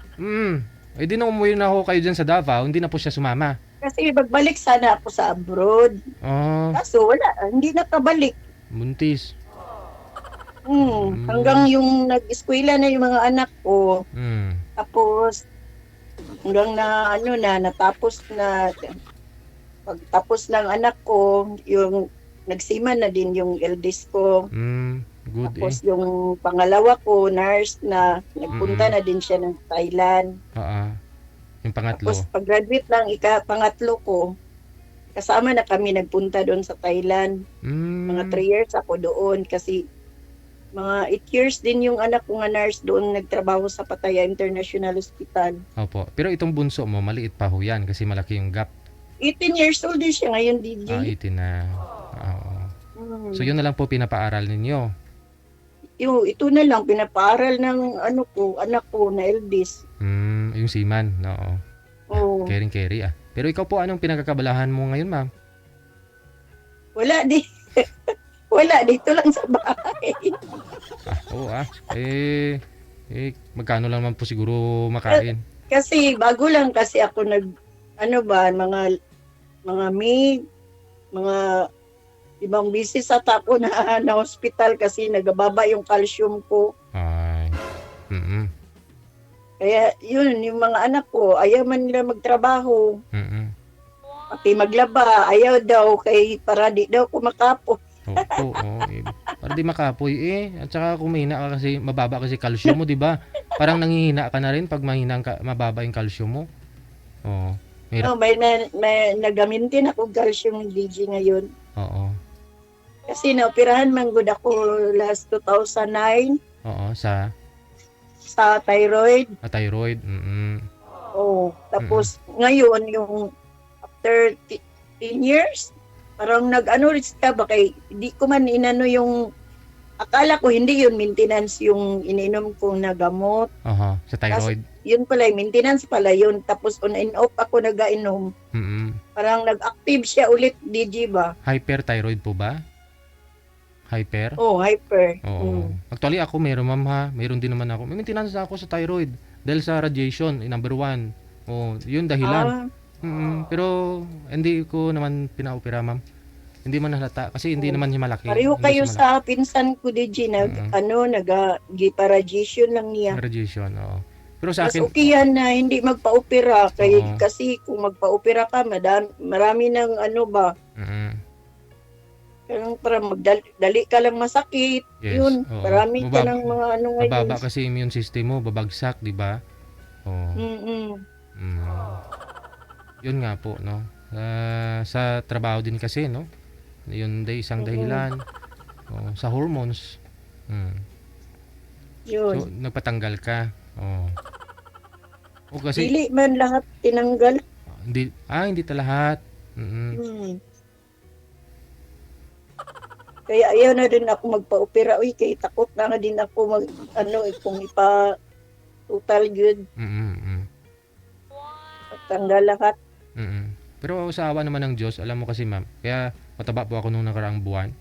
Di na umuwi na ako kayo dyan sa Davao, hindi na po siya sumama. Kasi magbalik sana ako sa abroad. Kaso wala, hindi nakabalik. Buntis. Hanggang yung nag-eskwela na yung mga anak ko. Tapos, hanggang natapos na, pagtapos ng anak ko, yung nagsiman na din yung eldest ko. Good. Tapos yung pangalawa ko, nurse na, nagpunta na din siya ng Thailand. Yung pangatlo. Tapos pag-graduate ng pangatlo ko, kasama na kami nagpunta doon sa Thailand. Mga 3 years ako doon kasi mga 8 years din yung anak ko nga nurse doon nagtrabaho sa Pattaya International Hospital. Opo. Pero itong bunso mo, maliit pa ho yan kasi malaki yung gap. 18 years old din siya ngayon, DJ. 18 na. So yun na lang po pinapaaral ninyo. Ito na lang, pinapaaral ng anak ko na eldest. Yung seaman, no. Caring-carry Pero ikaw po, anong pinagkakabalahan mo ngayon, ma'am? Wala dito lang sa bahay. Magkano lang naman po siguro makain? Kasi bago lang kasi ako mga maid, mga ibang bisis at ako na hospital kasi nagababa yung calcium ko. Kaya yun, yung mga anak ko, ayaw man nila magtrabaho. Pati maglaba, ayaw daw para di daw kumakapo. Para di makapoy At saka kung mahina ka kasi, mababa kasi calcium mo, di ba? Parang nanghihina ka na rin pag mababa yung calcium mo. May nagamintin ako calcium DJ ngayon. Kasi naoperahan man gud ako last 2009. Sa thyroid. Thyroid. Tapos ngayon yung after 10 years, parang hindi ko man yung akala ko hindi yun maintenance yung ininom kong na gamot. Sa thyroid. Yun pala, maintenance pala yun. Tapos on and off ako nagainom. Parang nag-active siya ulit, DJ ba? Hyperthyroid po ba? Hyper? Hyper. Actually ako meron, ma'am, ha. Meron din naman ako. May maintenance ako sa thyroid dahil sa radiation, number 1. Yun dahilan. Pero hindi ko naman pinaopera, ma'am. Hindi man halata kasi hindi naman niya malaki. Pareho Hindi kayo siya sa pinsan ko DJ Mm-mm. nag-radiation lang niya. malaki. Radiation, oo. Pero sa Mas akin, okay yan na hindi magpa-opera Oo. kasi kung magpa-opera ka marami ng ano ba, mm, parang para magdali ka lang masakit. Yes, Yun, oo. marami ka Mababa- ng mga ano ngayon. mababa kasi immune system mo, babagsak, di ba? Oo. Mm-mm. Mm. Yun nga po, no? Sa trabaho din kasi, no? Yun day isang dahilan. Sa hormones. Mm. Yun. So, nagpatanggal ka. Oh. O kasi, Dili man lahat tinanggal. hindi ta lahat. Mm-mm. Hmm. Kaya ayaw na din ako magpa-opera. Uy, kaya takot na nga din ako kung total good. Mm-mm. Tanggal lahat. Mm-mm. Pero sa awa naman ng Diyos, alam mo kasi ma'am, kaya mataba po ako nung nakaraang buwan.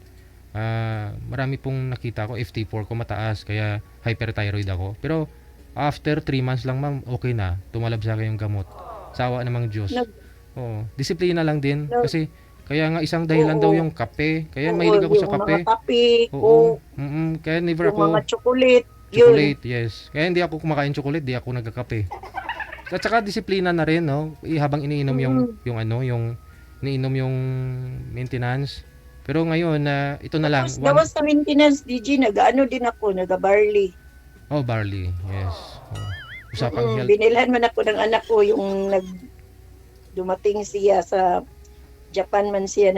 Marami pong nakita ko, FT4 ko mataas, kaya hyperthyroid ako. Pero after 3 months lang ma'am, okay na. Tumalab sa akin yung gamot. Sa awa namang Diyos. Oo. Disiplina lang din. Kasi kaya nga isang dahilan daw yung kape. Kaya mahilig ako sa kape. Mga kape, Oo. Kaya never yung ako mga chocolate. chocolate, yes. Kaya hindi ako kumakain chocolate, di ako nagkakape. At saka disiplina na rin, no? Habang iniinom yung iniinom yung maintenance. Pero ngayon ito na lang. Tapos dawas sa maintenance, DJ, nag-ano din ako, nag-barley. Oh, barley. Yes. Usapang health. Binilhan man ako ng anak ko yung dumating siya sa Japan man siya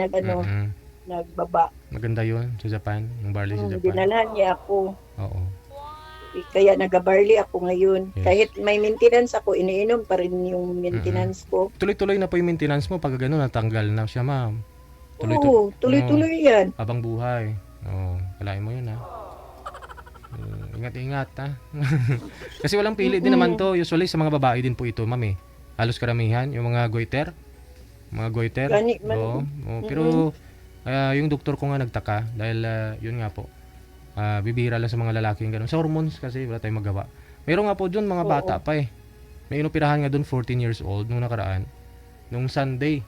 nagbaba. Maganda 'yun sa Japan, yung barley sa Japan. Binalhan niya ako. Oo. Kaya nag-barley ako ngayon. Yes. Kahit may maintenance ako, iniinom pa rin yung maintenance ko. Tuloy-tuloy na po yung maintenance mo pag gano'n natanggal na siya, ma'am. Oo, tuloy-tuloy yan. Habang buhay. Oo, kalain mo 'yun ha. Ingat-ingat ha. Kasi walang pili din naman to. Usually sa mga babae din po ito, ma'am eh. Halos karamihan, yung mga goiter. Mga goiter. Gani man. Oo. Pero yung doktor ko nga nagtaka dahil yun nga po. Bibihira lang sa mga lalaki yung ganun. Sa hormones kasi wala tayong magawa. Meron nga po dun mga bata pa eh. May inoperahan nga dun 14 years old nung nakaraan. Nung Sunday.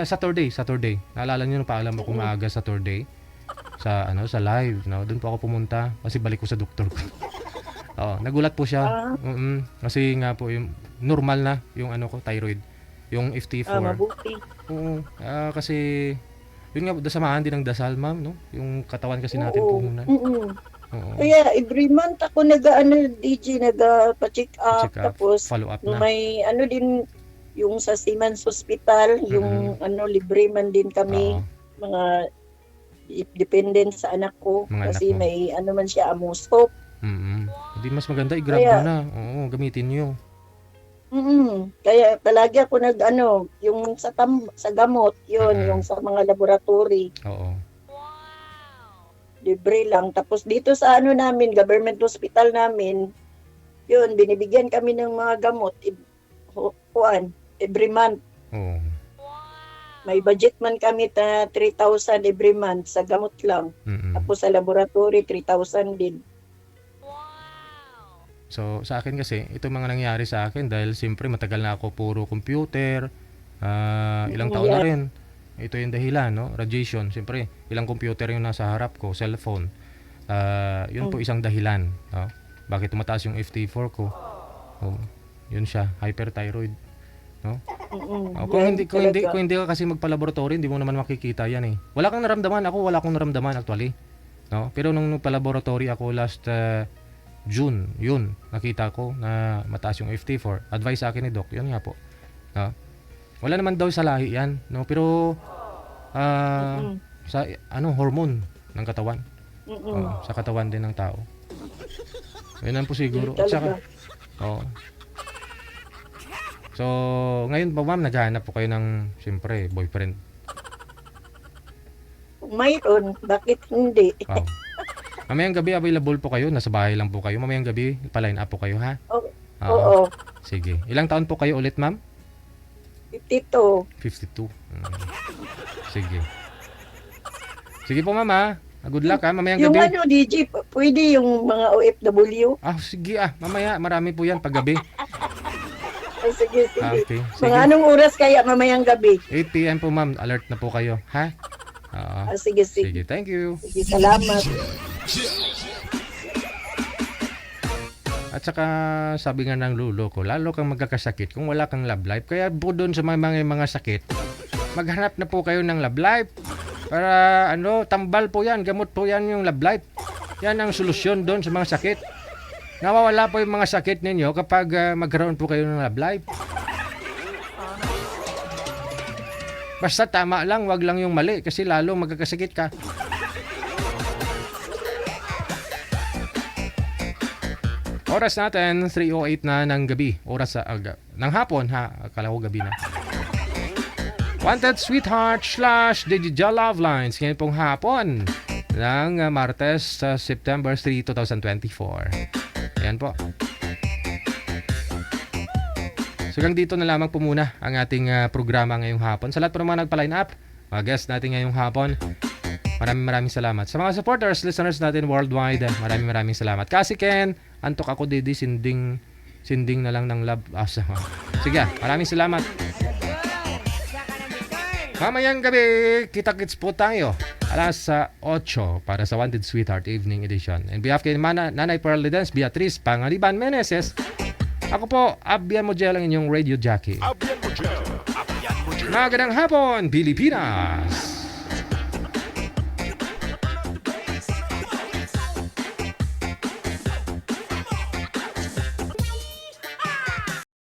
Saturday. Naalala niyo nung paalam ako maaga Saturday. Sa live, no? Doon po ako pumunta kasi balik ko sa doktor ko. Nagulat po siya. Kasi nga po yung normal na yung ko, thyroid, yung FT4. Mabuti. Oo. Kasi yun nga, dasamahan din ng dasal, ma'am, no? Yung katawan kasi natin puhunan. Oo. Kaya every month ako DJ, nagpa-check up. Check up, Tapos follow up na. may din yung sa Siemens Hospital, yung libre man din kami. Oo. Mga dependent sa anak ko. Mga Kasi anak mo. may man siya, amoscope. Hindi mas maganda, i-grab mo na. Oo, gamitin niyo. Kaya palagi ako yung sa gamot, yung sa mga laboratory, Oo. libre lang. Tapos dito sa namin, government hospital namin, binibigyan kami ng mga gamot, every month. Oo. May budget man kami 3,000 every month sa gamot lang. Tapos sa laboratory, 3,000 din. So, sa akin kasi, ito mga nangyari sa akin dahil siyempre matagal na ako puro computer, ilang taon na rin. Ito yung dahilan, no? Radiation, siyempre, ilang computer yung nasa harap ko, cellphone. Yun po isang dahilan, no? Bakit tumataas yung FT4 ko? Yun siya, hyperthyroid, no? Kung hindi ka kasi magpa-laboratory, hindi mo naman makikita yan eh. Wala kang naramdaman, wala akong naramdaman actually. No? Pero nung pa-laboratory ako last June, yun, nakita ko na mataas yung FT4. Advice sa akin ni Doc, yun nga po. No? Wala naman daw sa lahi yan, no? Pero sa hormone ng katawan. Sa katawan din ng tao. Yun lang po siguro. At saka, so, ngayon po ma'am, naghahanap po kayo ng, siyempre, boyfriend. Mayroon, bakit hindi? Mamayang gabi available po kayo, nasa bahay lang po kayo. Mamayang gabi, pa-line up po kayo, ha? Oo. Sige. Ilang taon po kayo ulit, ma'am? 52. 52. Sige. Sige po, ma'am, ha? Good luck, ha? Mamayang Yung gabi. DJ, pwede yung mga OFW? Sige, mamaya. Marami po yan pag gabi. Sige, sige. Okay. Sige. Mga anong oras kaya mamayang gabi? 8 p.m. po ma'am, alert na po kayo. Ha? Oo. Sige, sige. Sige, thank you. Sige, salamat. At saka sabi nga ng lulo ko, lalo kang magkakasakit kung wala kang love life. Kaya po doon sa mga sakit, maghanap na po kayo ng love life. Para tambal po yan, gamot po yan yung love life. Yan ang solusyon doon sa mga sakit. Nawawala po yung mga sakit ninyo kapag magkaroon po kayo ng love life. Basta tama lang, wag lang yung mali kasi lalo magkakasakit ka. Oras natin, 3:08 na ng gabi. Oras ng hapon, ha? Akala ko gabi na. Wanted Sweetheart / Digital Love Lines. Ngayon pong hapon ng Martes sa September 3, 2024. Ayan po. So hanggang dito na lamang po muna ang ating programa ngayong hapon. Sa lahat po naman nagpa-line up, mga guests natin ngayong hapon, maraming salamat. Sa mga supporters, listeners natin worldwide, maraming salamat. Kasi Ken, antok ako didi, sinding na lang ng love. Sige, maraming salamat. Mamayang gabi, kita-kits po tayo. Alas 8 para sa Wanted Sweetheart Evening Edition. And behalf kay Nanay Pearl Lidens, Beatrice Pangaliban Meneses, ako po, Abian Mojel, ang inyong radio jockey. Magandang hapon, Pilipinas!